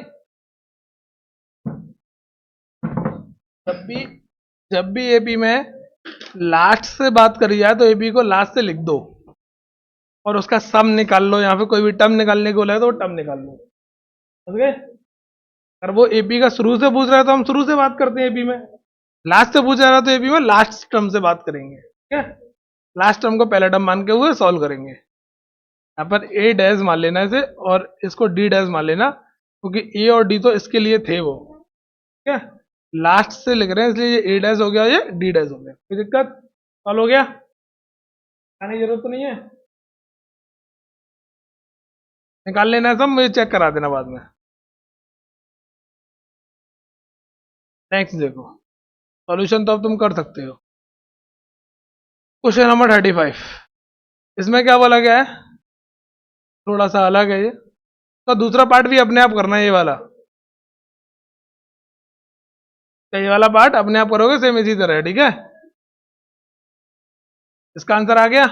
जब भी एपी में लास्ट से बात करी जाए तो एपी को लास्ट से लिख दो और उसका सम निकाल लो, या फिर कोई भी टर्म निकालने को बोला है तो वो टर्म निकाल लो, समझ गए। अगर वो एपी का शुरू से पूछ रहा है तो हम शुरू से बात करते हैं एपी में, लास्ट से पूछ रहा है तो एपी में लास्ट टर्म से बात करेंगे, ठीक है। लास्ट टर्म को पहला टर्म मान के हुए सॉल्व करेंगे। यहाँ पर ए डैश मान लेना इसे और इसको डी डैश मान लेना, क्योंकि ए और डी तो इसके लिए थे वो, ठीक है। लास्ट से लिख रहे हैं इसलिए ये ए डैश हो गया, ये डी डैश हो गया। कोई दिक्कत? सॉल्व हो गया, आने की जरूरत तो नहीं है, निकाल लेना है सब, मुझे चेक करा देना बाद में। नेक्स्ट देखो, सॉल्यूशन तो अब तुम कर सकते हो। क्वेश्चन नंबर 35, इसमें क्या बोला गया है, थोड़ा सा अलग है ये, तो दूसरा पार्ट भी अपने आप करना है ये वाला, तो ये वाला पार्ट अपने आप करोगे सेम इसी तरह, ठीक है। इसका आंसर आ गया।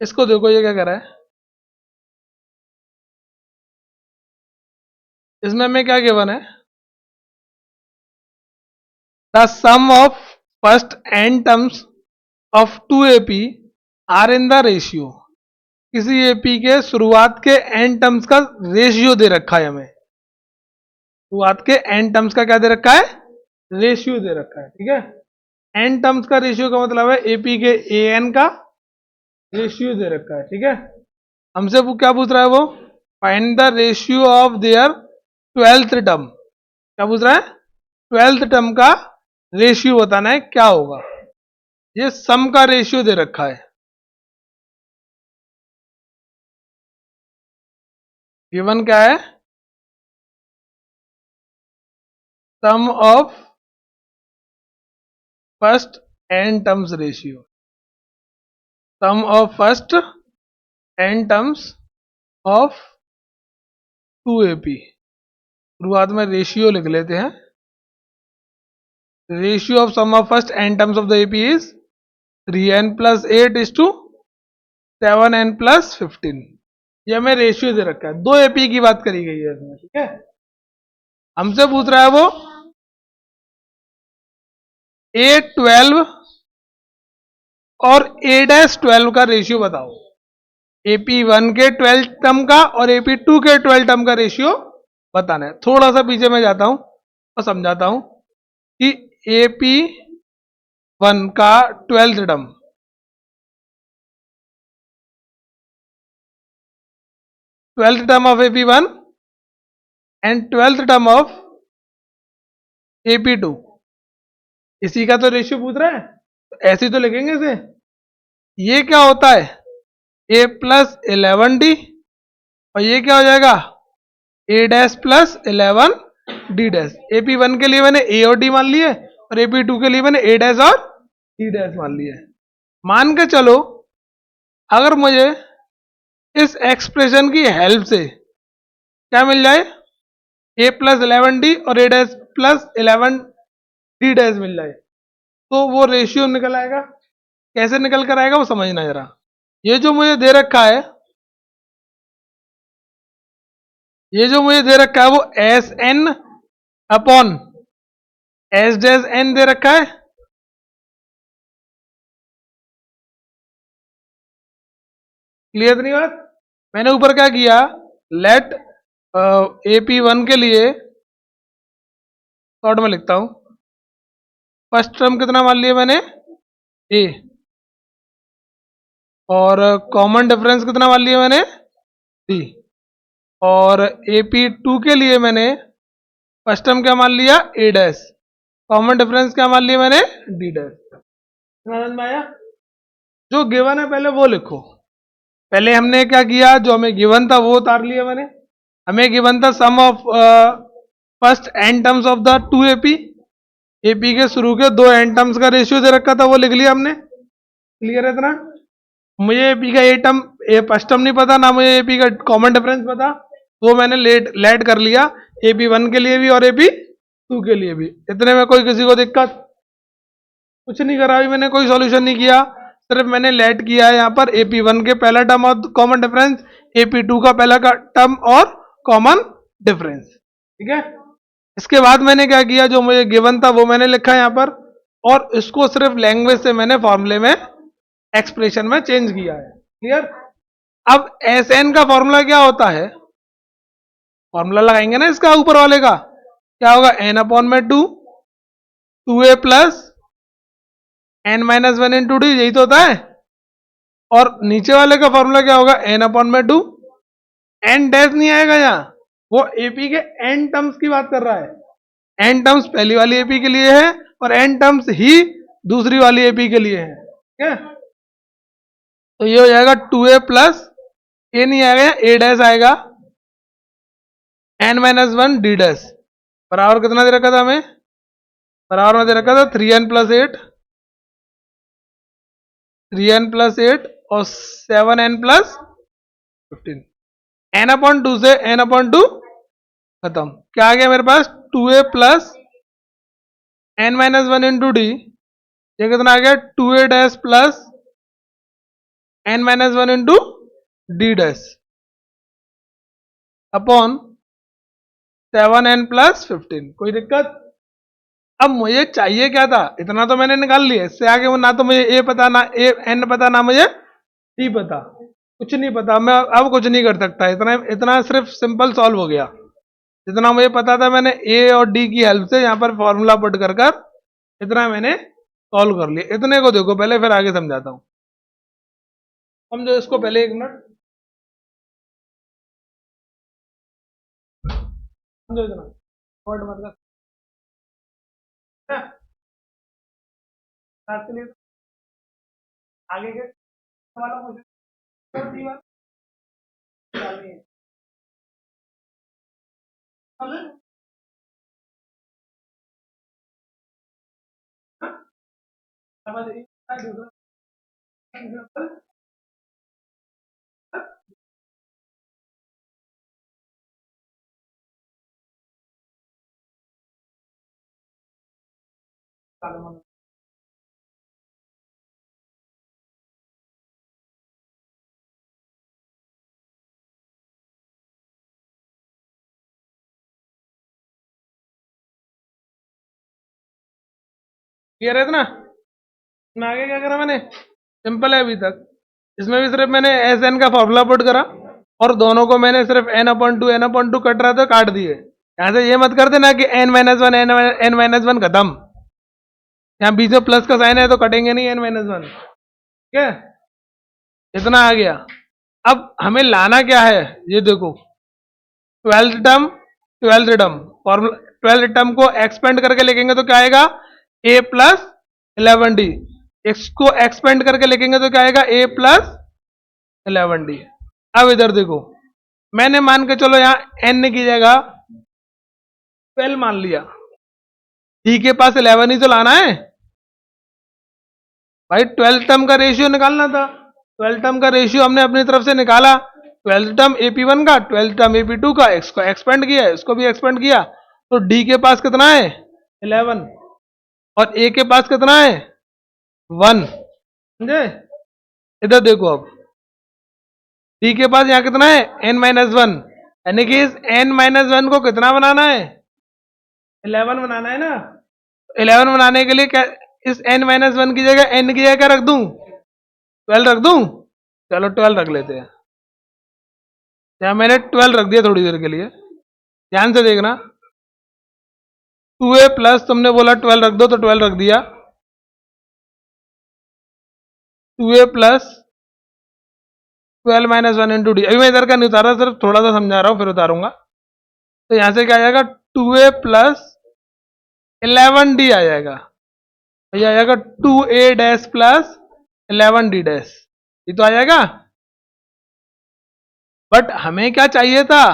इसको देखो ये क्या कर रहा है, इसमें हमें क्या गिवन है, the sum of first n terms of two AP are in the ratio. किसी एपी के शुरुआत के एन टर्म्स का रेशियो दे रखा है हमें, शुरुआत के एन टर्म्स का क्या दे रखा है, रेशियो दे रखा है, ठीक है। एन टर्म्स का रेशियो का मतलब है एपी के ए एन का रेशियो दे रखा है, ठीक है। हमसे वो क्या पूछ रहा है, वो find the ratio of their 12th term, क्या पूछ रहा है, 12th टर्म का रेशियो बताना है क्या होगा। ये सम का रेशियो दे रखा है, गिवन क्या है, sum of first n terms ratio, sum of first n terms of two AP. शुरुआत में रेशियो लिख लेते हैं, ratio of sum of first n terms of the AP is 3n plus 8 is to 7n plus 15। ये हमें ratio दे रखा है, दो एपी की बात करी गई है इसमें, ठीक है। हमसे पूछ रहा है वो A12 और A-12 का रेशियो बताओ, AP1 के 12 टर्म का और AP2 के 12 टर्म का रेशियो बताना है। थोड़ा सा पीछे में जाता हूं और समझाता हूं कि AP1 का 12th term, 12th term of AP1 and 12th term of AP2, इसी का तो रेशियो पूछ रहा है, तो ऐसे तो लिखेंगे इसे। ये क्या होता है, A प्लस 11D, और ये क्या हो जाएगा, A dash plus 11D dash. AP1 के लिए मैंने A और D मान लिए और AP2 के लिए मैंने A डैश और D डैश मान लिए। मान के चलो अगर मुझे इस एक्सप्रेशन की हेल्प से क्या मिल जाए, A प्लस 11D और A dash plus 11D dash मिल जाए, तो वो रेशियो निकल आएगा। कैसे निकल कर आएगा वो समझना जरा। ये जो मुझे दे रखा है, ये जो मुझे दे रखा है वो S n upon S dash n दे रखा है, क्लियर नहीं बात। मैंने ऊपर क्या किया, लेट AP1 के लिए शॉर्ट में लिखता हूं, फर्स्ट टर्म कितना मान लिया मैंने, A, और कॉमन डिफरेंस कितना मान लिया मैंने, D, और AP2 के लिए मैंने फर्स्ट टर्म क्या मान लिया, A डैश, कॉमन डिफरेंस क्या मान लिया मैंने, D डैश। समझ में आया। जो गिवन है पहले वो लिखो, पहले हमने क्या किया, जो हमें गिवन था वो उतार लिया मैंने। हमें गिवन था sum of first n terms of the two AP, AP के शुरू के दो एन टर्म्स का रेशियो दे रखा था, वो लिख लिया हमने, क्लियर है इतना। मुझे एपी का फर्स्ट टर्म नहीं पता, ना मुझे एपी का कॉमन डिफरेंस पता, वो मैंने लेट कर लिया AP1 के लिए भी और AP2 के लिए भी। इतने में कोई किसी को दिक्कत, कुछ नहीं करा अभी मैंने, कोई सॉल्यूशन नहीं किया, सिर्फ मैंने लेट किया है यहाँ पर AP1 के पहला टर्म और कॉमन डिफरेंस, AP2 का पहला टर्म और कॉमन डिफरेंस, ठीक है। इसके बाद मैंने क्या किया, जो मुझे गिवन था वो मैंने लिखा यहाँ पर, और इसको सिर्फ लैंग्वेज से मैंने फॉर्मूले में एक्सप्रेशन में चेंज किया है। क्लियर। अब Sn का फॉर्मूला क्या होता है, फॉर्मूला लगाएंगे ना इसका ऊपर वाले का, क्या होगा, n/2 2a plus n-1 into D, यही तो होता है। और नीचे वाले का फॉर्मूला क्या होगा, n/2 n डैश नहीं आएगा यहाँ, वो एपी के n टर्म्स की बात कर रहा है। n टर्म्स पहली वाली एपी के लिए है और n टर्म्स ही दूसरी वाली एपी के लिए है, ठीक है। तो ये हो जाएगा 2a प्लस ए नहीं आएगा, a डैश आएगा, n-1 डी डैश, बराबर कितना दे रखा था हमें, बराबर में दे रखा था 3n प्लस 8, 3n प्लस 8 और 7n प्लस 15, n/2 से n/2 खत्म, क्या आ गया मेरे पास 2a plus n-1 into D, ये कितना आ गया 2a dash plus n-1 into D dash upon 7n plus 15। कोई दिक्कत। अब मुझे चाहिए क्या था, इतना तो मैंने निकाल लिया, इससे आगे ना तो मुझे ए पता, ना ए एन पता, ना मुझे डी पता, कुछ नहीं पता, मैं अब कुछ नहीं कर सकता, इतना इतना सिर्फ सिंपल सॉल्व हो गया। जितना मुझे पता था मैंने ए और डी की हेल्प से यहाँ पर फॉर्मूला पुट कर इतना मैंने सॉल्व कर लिया। इतने को देखो पहले, फिर आगे समझाता हूँ। समझो इसको पहले, एक मिनट समझो, इतना मतलब आगे के वाला मुझे क्लियर है इतना। आगे क्या करा मैंने, सिंपल है अभी तक, इसमें भी सिर्फ मैंने एस एन का फॉर्मूला पुट करा और दोनों को मैंने सिर्फ n/2 कट रहा था काट दिए। यहां से ये मत कर देना कि n-1 n-1 खत्म, यहाँ बीच में प्लस का साइन है तो कटेंगे नहीं n-1, ठीक है। इतना आ गया। अब हमें लाना क्या है, ये देखो, 12th term formula, 12th term को एक्सपेंड करके लिखेंगे तो क्या आएगा, a प्लस 11d, इसको एक्सपेंड करके लिखेंगे तो क्या आएगा, a प्लस 11d। अब इधर देखो, मैंने मान के चलो यहाँ n की जगह 12 मान लिया, d के पास 11 ही तो लाना है भाई, 12th टर्म का रेशियो निकालना था, 12th टर्म का रेशियो हमने अपनी तरफ से निकाला, 12th टर्म AP1 का, 12th टर्म AP2 का, इसको एक्सपेंड किया, इसको भी एक्सपेंड किया, तो d के पास कितना है 11 और a के पास कितना है 1, समझे। इधर देखो, अब d के पास यहाँ कितना है n-1, यानी कि इस n-1 को कितना बनाना है, 11 बनाना है ना। 11 बनाने के लिए क्या, इस n-1 की जगह n की जगह क्या रख दूं, 12 रख दूं, चलो 12 रख लेते हैं। यहाँ मैंने 12 रख दिया थोड़ी देर के लिए, ध्यान से देखना, 2a प्लस तुमने बोला 12 रख दो तो 12 रख दिया, 2a प्लस 12-1 इंटू डी। अभी मैं इधर का नहीं उतारा, सिर्फ थोड़ा सा समझा रहा हूँ फिर उतारूंगा। तो यहां से क्या आ जाएगा, 2a प्लस 11d आ जाएगा, ये आ जाएगा 2a dash plus 11d dash, ये तो आ जाएगा। बट हमें क्या चाहिए था,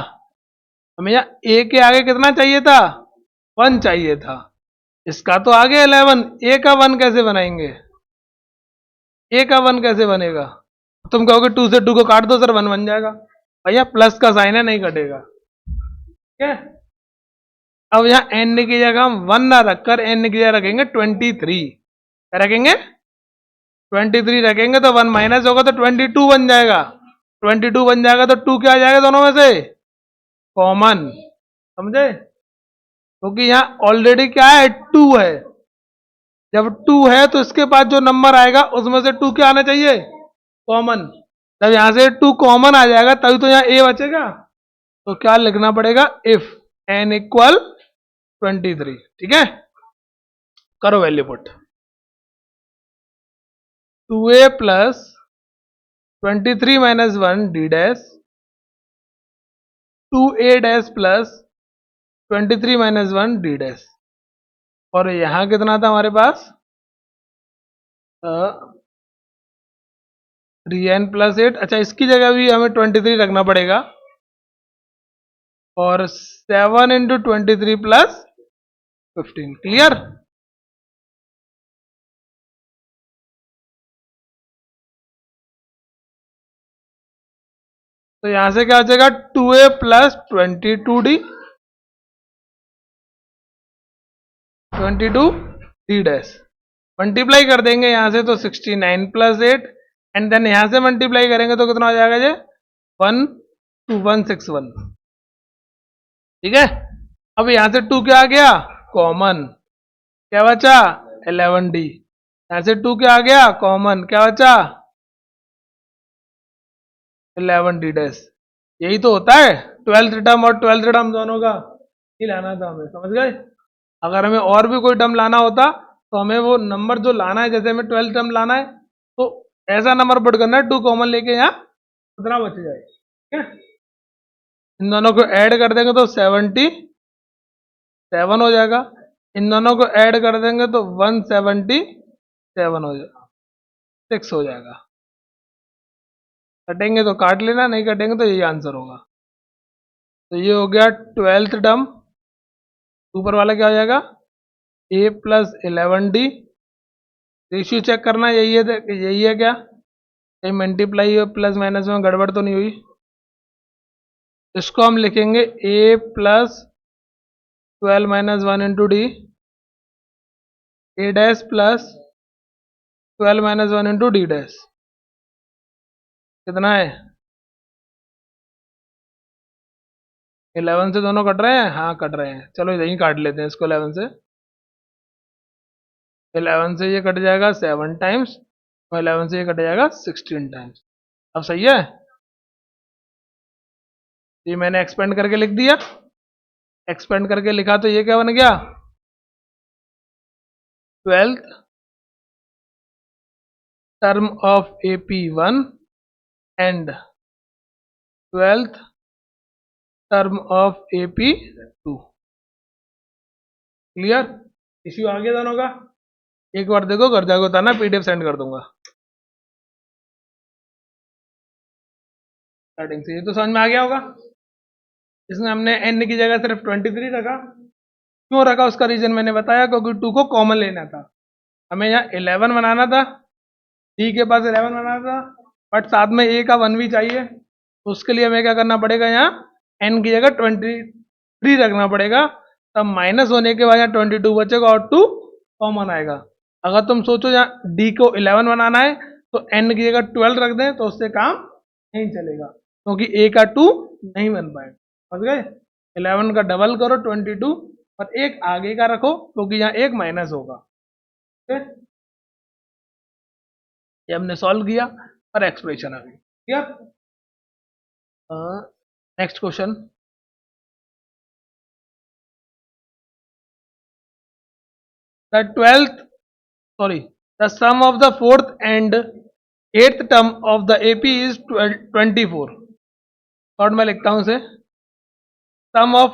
हमें यहाँ a के आगे कितना चाहिए था, 1 चाहिए था, इसका तो आगे 11, a का 1 कैसे बनाएंगे, a का 1 कैसे बनेगा, तुम कहोगे 2 से 2 को काट दो सर 1 बन जाएगा, भैया प्लस का साइन है नहीं कटेगा, ठीक है। अब यहाँ n की जगह हम 1 ना रखकर n की जगह रखेंगे 23, क्या रखेंगे 23 रखेंगे तो 1 माइनस होगा तो 22 बन जाएगा। 22 बन जाएगा तो 2 क्या आ जाएगा दोनों में से? कॉमन। समझे? क्योंकि यहाँ ऑलरेडी क्या है, 2 है। जब 2 है तो इसके पास जो नंबर आएगा उसमें से 2 क्या आना चाहिए? कॉमन। जब यहां से 2 कॉमन आ जाएगा तभी तो यहाँ ए बचेगा। तो क्या लिखना पड़ेगा? If n equal 23। ठीक है, करो value put. 2a plus 23 minus 1 D dash 2a dash plus 23 minus 1 D dash. और यहां कितना था हमारे पास? 3n plus 8। अच्छा, इसकी जगह भी हमें 23 रखना पड़ेगा। और 7 इंटू 23 प्लस 15। क्लियर? तो यहां से क्या हो जाएगा? 2a plus 22d 22 d dash. Multiply कर देंगे यहां से तो 69 प्लस 8 एंड देन यहां से मल्टीप्लाई करेंगे तो कितना हो जाएगा ये? 12161। ठीक है, अब यहां से 2 क्या आ गया? कॉमन। क्या बचा? 11d। यहां से 2 क्या आ गया? कॉमन। क्या बचा? 11d dash. यही तो होता है 12th टर्म और 12th टर्म दोनों का ही लाना था हमें। समझ गए? अगर हमें और भी कोई टर्म लाना होता तो हमें वो नंबर जो लाना है, जैसे हमें 12th टर्म लाना है तो ऐसा नंबर पुट करना है 2 कॉमन लेके यहाँ उतना बच जाए। ठीक है, इन दोनों को ऐड कर देंगे तो 77 हो जाएगा। इन दोनों को ऐड कर देंगे तो 177 हो जाएगा, 6 हो जाएगा। कटेंगे तो काट लेना, नहीं कटेंगे तो यही आंसर होगा। तो ये हो गया 12th टर्म। ऊपर वाला क्या हो जाएगा? a plus 11d। Ratio check करना, यही है, यही है क्या? कहीं मल्टीप्लाई प्लस माइनस में गड़बड़ तो नहीं हुई? इसको हम लिखेंगे a plus 12 minus 1 into D A dash plus 12 minus 1 into D dash. कितना है? 11 से दोनों कट रहे हैं? हाँ कट रहे हैं। चलो यहीं काट लेते हैं इसको 11 से। 11 से ये कट जाएगा 7 टाइम्स और 11 से ये कट जाएगा 16 टाइम्स। अब सही है? ये मैंने एक्सपेंड करके लिख दिया। एक्सपेंड करके लिखा तो ये क्या बन गया? 12th term of AP1 and 12th term of AP2। Clear? Issue आ गया दोनों का? एक बार देखो, घर जाके बताना, PDF सेंड कर दूंगा। स्टार्टिंग से ये तो समझ में आ गया होगा। इसमें हमने n की जगह सिर्फ 23 रखा। क्यों रखा उसका रीजन मैंने बताया, क्योंकि 2 को कॉमन लेना था। हमें यहाँ 11 बनाना था, d के पास 11 बनाना था, बट साथ में a का 1 भी चाहिए। तो उसके लिए हमें क्या करना पड़ेगा? यहाँ n की जगह 23 रखना पड़ेगा। तब माइनस होने के बाद यहाँ 22 बचेगा और 2 कॉमन आएगा। अगर तुम सोचो यहाँ d को 11 बनाना है तो n की जगह 12 रख दें तो उससे काम नहीं चलेगा, क्योंकि a का 2 नहीं बन पाएगा। समझ गए? 11 का डबल करो 22 और एक आगे का रखो, क्योंकि यहाँ एक माइनस होगा। ठीक है, ये हमने सॉल्व किया और एक्सप्रेशन आ गई। ठीक है, next question. The 12th, sorry, the sum of the 4th and 8th term of the AP is 24। Short में लिखता हूं इसे, सम of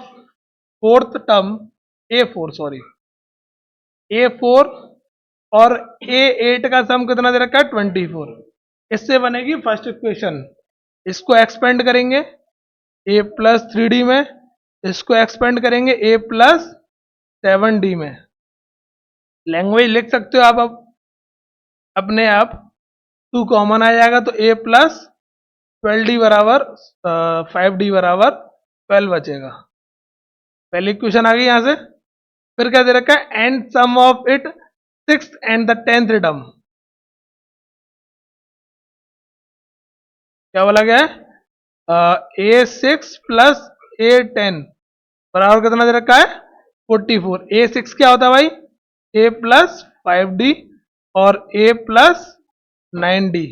4th term A4, sorry A4 और A8 का सम कितना दे रखा है? 24। इससे बनेगी फर्स्ट इक्वेशन। इसको एक्सपेंड करेंगे a प्लस 3d में, इसको एक्सपेंड करेंगे a प्लस 7d में। लैंग्वेज लिख सकते हो आप अब अपने आप। 2 कॉमन आ जाएगा तो a प्लस 12d बराबर 5d बराबर 12 बचेगा। पहली इक्वेशन आ गई यहां से। फिर क्या दे रखा है? And sum of it 6th and the 10th term. क्या बोला गया है A6 प्लस A10 बराबर कितना दे रखा है 44। A6 क्या होता है भाई A प्लस 5D और A plus 9D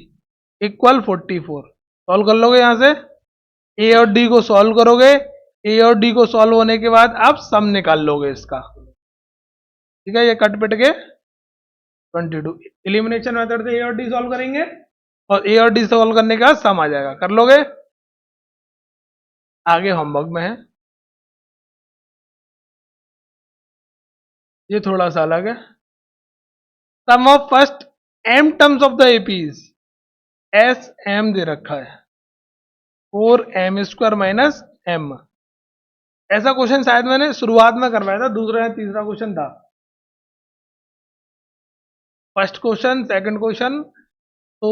equal 44। Solve कर लोगे यहां से A और D को सॉल्व करोगे, A और D को सॉल्व होने के बाद आप सम निकाल लोगे इसका। ठीक है, ये कट पिट के 22 एलिमिनेशन मेथड से A और D सॉल्व करेंगे और A और D सॉल्व करने के बाद सम आ जाएगा। कर लोगे, आगे होमवर्क में है, ये थोड़ा सा अलग है। Sum of first m terms of the APs S m दे रखा है 4m² माइनस m। ऐसा क्वेश्चन शायद मैंने शुरुआत में करवाया था, दूसरा या तीसरा क्वेश्चन था। फर्स्ट क्वेश्चन सेकंड क्वेश्चन तो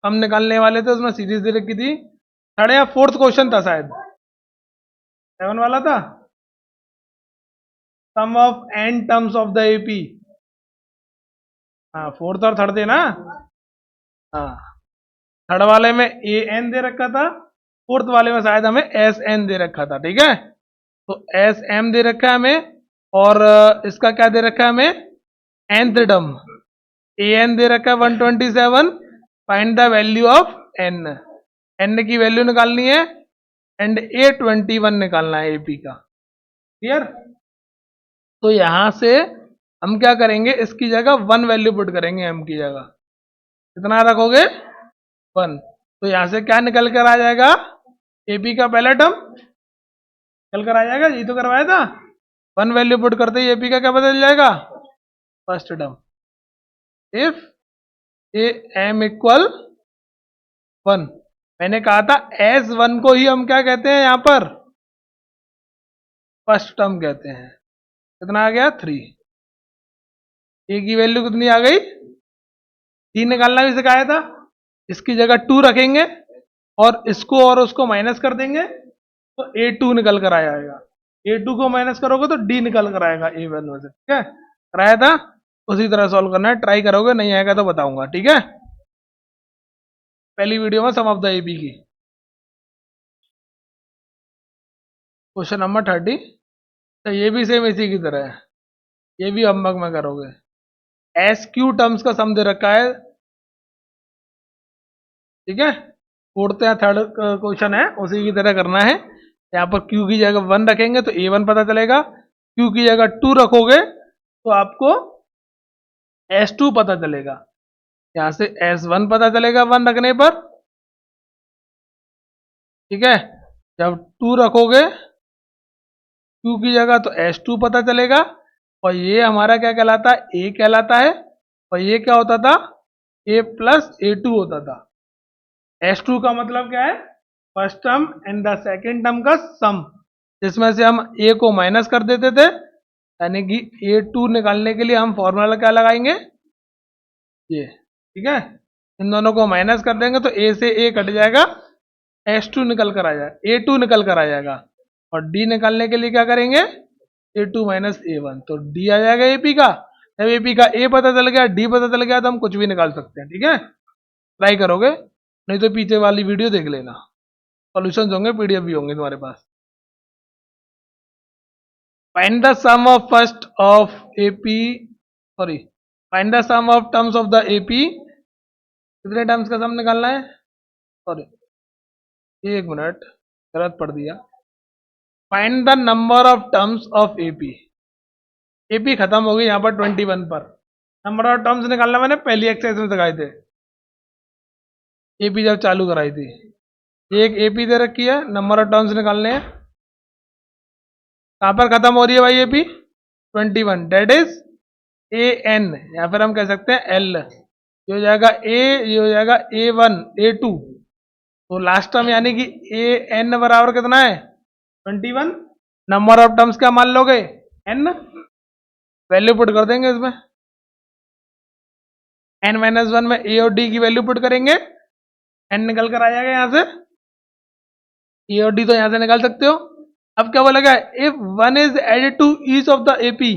हम निकालने वाले थे, उसमें सीरीज दे रखी थी। थर्ड या फोर्थ क्वेश्चन था शायद, 7 वाला था, sum of n terms of the AP. हाँ, फोर्थ और थर्ड थे ना। हाँ, थर्ड वाले में ए एन दे रखा था, फोर्थ वाले में शायद हमें एस एन दे रखा था। ठीक है, तो एस एम दे रखा है हमें, और इसका क्या दे रखा है हमें nth टर्म ए एन दे रखा है 127। Find the value of n, n की वैल्यू निकालनी है एंड A21 निकालना है एपी का। क्लियर, तो यहां से हम क्या करेंगे, इसकी जगह 1 वैल्यू पुट करेंगे एम की जगह। कितना रखोगे 1, तो यहां से क्या निकल कर आ जाएगा एपी का पहला टर्म निकल कर आ जाएगा, ये तो करवाया था। 1 वैल्यू पुट करते ही एपी का क्या बदल जाएगा first term. If a m equal 1, मैंने कहा था S1 को ही हम क्या कहते हैं यहां पर फर्स्ट टर्म कहते हैं। कितना आ गया 3, ए की वैल्यू कितनी आ गई 3 निकालना भी सिखाया था। इसकी जगह 2 रखेंगे और इसको और उसको माइनस कर देंगे तो A2 निकल कर आ जाएगा। A2 को माइनस करोगे तो D निकल कर आएगा A1 में से। ठीक है, कराया था, उसी तरह सॉल्व करना है। ट्राई करोगे, नहीं आएगा तो बताऊंगा। ठीक है, पहली वीडियो में सम ऑफ द एपी की। क्वेश्चन नंबर 30, तो ये भी सेम इसी की तरह है, ये भी होमवर्क में करोगे। एस क्यू टर्म्स का सम दे रखा है। ठीक है, फोर्थ या थर्ड क्वेश्चन है, उसी की तरह करना है। यहाँ पर क्यू की जगह 1 रखेंगे तो A1 पता चलेगा, क्यू की जगह 2 रखोगे तो आपको S2 पता चलेगा। यहां से S1 पता चलेगा 1 रखने पर। ठीक है, जब 2 रखोगे Q की जगह तो S2 पता चलेगा, और ये हमारा क्या कहलाता है A कहलाता है, और ये क्या होता था A प्लस A2 होता था। S2 का मतलब क्या है first term and the second term का सम, जिसमें से हम A को माइनस कर देते थे, यानी कि A2 निकालने के लिए हम फॉर्मूला क्या लगाएंगे ये। ठीक है, इन दोनों को माइनस कर देंगे तो A से A कट जाएगा, S2 निकल कर आ जाएगा, A2 निकल कर आ जाएगा, और D निकालने के लिए क्या करेंगे A2 माइनस A1, तो D आ जाएगा AP का। जब AP का A पता चल गया, D पता चल गया, तो हम कुछ भी निकाल सकते हैं। ठीक है, ट्राई करोगे, नहीं तो पीछे वाली वीडियो देख लेना, सॉल्यूशंस होंगे, पीडीएफ भी होंगे तुम्हारे पास। Find the sum of first of AP, sorry, find the sum of terms of the AP. कितने टर्म्स का सम निकालना है, सॉरी 1 मिनट गलत पढ़ दिया। Find the number of terms of AP. AP खत्म हो गई यहाँ पर 21 पर, नंबर ऑफ टर्म्स निकालना मैंने पहली एक्सरसाइज में सिखाए थे, एपी जब चालू कराई थी। एक एपी दे रखी है, नंबर ऑफ टर्म्स निकालने हैं। कहां पर खत्म हो रही है भाई AP 21, that is a n, या फिर हम कह सकते हैं एल। ये हो जाएगा ए, ये हो जाएगा A1 A2, तो लास्ट टर्म यानी कि ए एन बराबर कितना है 21। नंबर ऑफ टर्म्स क्या मान लोगे n, वैल्यू पुट कर देंगे इसमें, n-1 में a और d की वैल्यू पुट करेंगे, n निकल कर आ जाएगा यहां से, a और d तो यहां से निकाल सकते हो। अब क्या बोला गया, if 1 is added to each of the AP,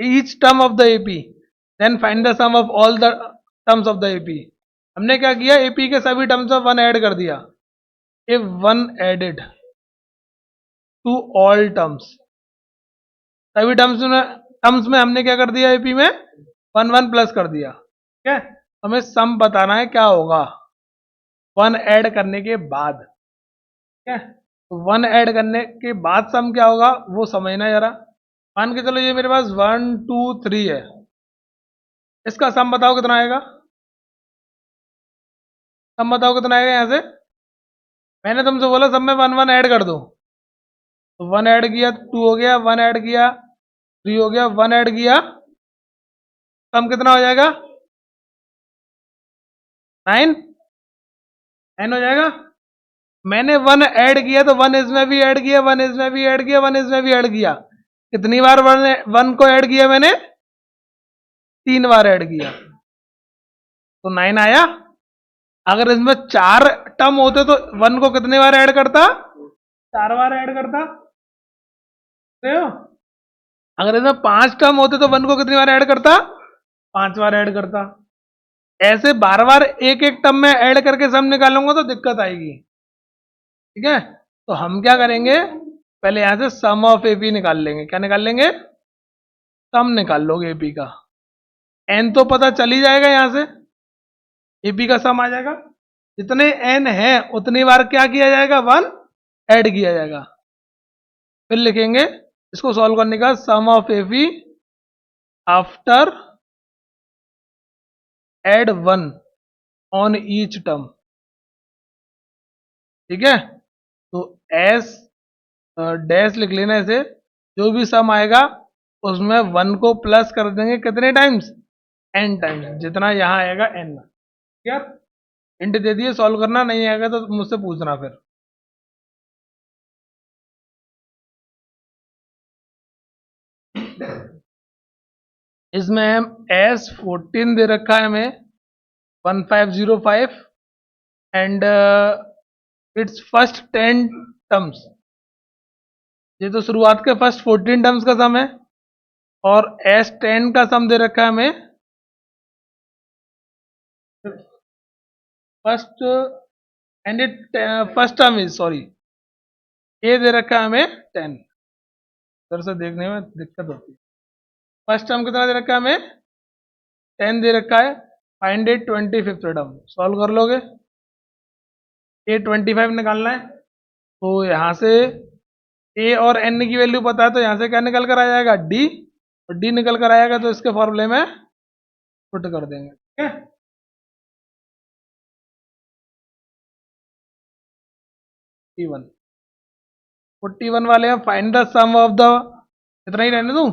each term of the AP, then find the sum of all the terms of the AP। हमने क्या किया, एपी के सभी टर्म्स में वन ऐड कर दिया। If one added to all terms, सभी terms में हमने क्या कर दिया, एपी में वन वन प्लस कर दिया। ठीक है, हमें सम बताना है क्या होगा वन ऐड करने के बाद। ठीक है, तो वन ऐड करने के बाद सम क्या होगा वो समझना जरा। मान के चलो ये मेरे पास 1 2 3 है, इसका सम बताओ कितना आएगा, सम बताओ कितना आएगा। यहां से मैंने तुमसे बोला सब में वन वन ऐड कर दो, तो वन ऐड किया 2 हो गया, वन ऐड किया 3 हो गया, वन ऐड किया, सम कितना हो जाएगा 9 9 हो जाएगा। मैंने वन ऐड किया तो वन इसमें भी ऐड किया, वन इसमें भी ऐड किया, वन इसमें भी ऐड किया। कितनी बार वन को ऐड किया मैंने, 3 बार ऐड किया, तो 9 आया। अगर इसमें 4 टर्म होते तो वन को कितने बार ऐड करता, 4 बार ऐड करता। हो? अगर इसमें 5 टर्म होते तो वन को कितनी बार ऐड करता, 5 बार ऐड करता। ऐसे बार बार एक एक टर्म में ऐड करके सम निकालूंगा तो दिक्कत आएगी। ठीक है, तो हम क्या करेंगे, पहले यहां से सम ऑफ एपी निकाल लेंगे। क्या निकाल लेंगे, सम निकाल लोगे एपी का। एन तो पता चल ही जाएगा, यहां से एपी का सम आ जाएगा। जितने एन है उतनी बार क्या किया जाएगा, वन ऐड किया जाएगा। फिर लिखेंगे इसको सॉल्व करने का, sum of AP after add one on each term. ठीक है, तो एस डैश लिख लेना इसे, जो भी सम आएगा उसमें वन को प्लस कर देंगे कितने टाइम्स, एन टाइम्स, जितना यहां आएगा एन। क्या हिंट दे दिए, सॉल्व करना, नहीं आएगा तो मुझसे पूछना फिर। इसमें एस 14 दे रखा है हमें 1505 एंड इट्स फर्स्ट 10 टर्म्स। ये तो शुरुआत के फर्स्ट 14 टर्म्स का सम है, और एस 10 का सम दे रखा है हमें first and it first term is sorry, ये दे रखा है हमें 10। इधर से देखने में दिक्कत होती है। फर्स्ट टर्म कितना दे रखा है हमें, 10 दे रखा है। Find it 25th term, solve कर लोगे। ए 25 निकालना है, तो यहां से ए और एन की वैल्यू पता है, तो यहां से क्या निकल कर आ जाएगा, डी, और डी निकल कर आएगा तो इसके फॉर्मूले में पुट कर देंगे। ठीक है, T1 41 वाले हैं, find the sum of the, इतना ही रहने दूं,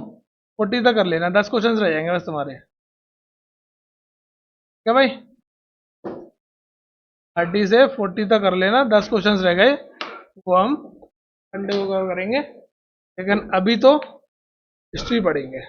40 तक कर लेना, 10 क्वेश्चंस रह जाएंगे बस तुम्हारे। क्या भाई, 30 से 40 तक कर लेना, 10 क्वेश्चंस रह गए, वो हम संडे को करेंगे, लेकिन अभी तो हिस्ट्री पढ़ेंगे।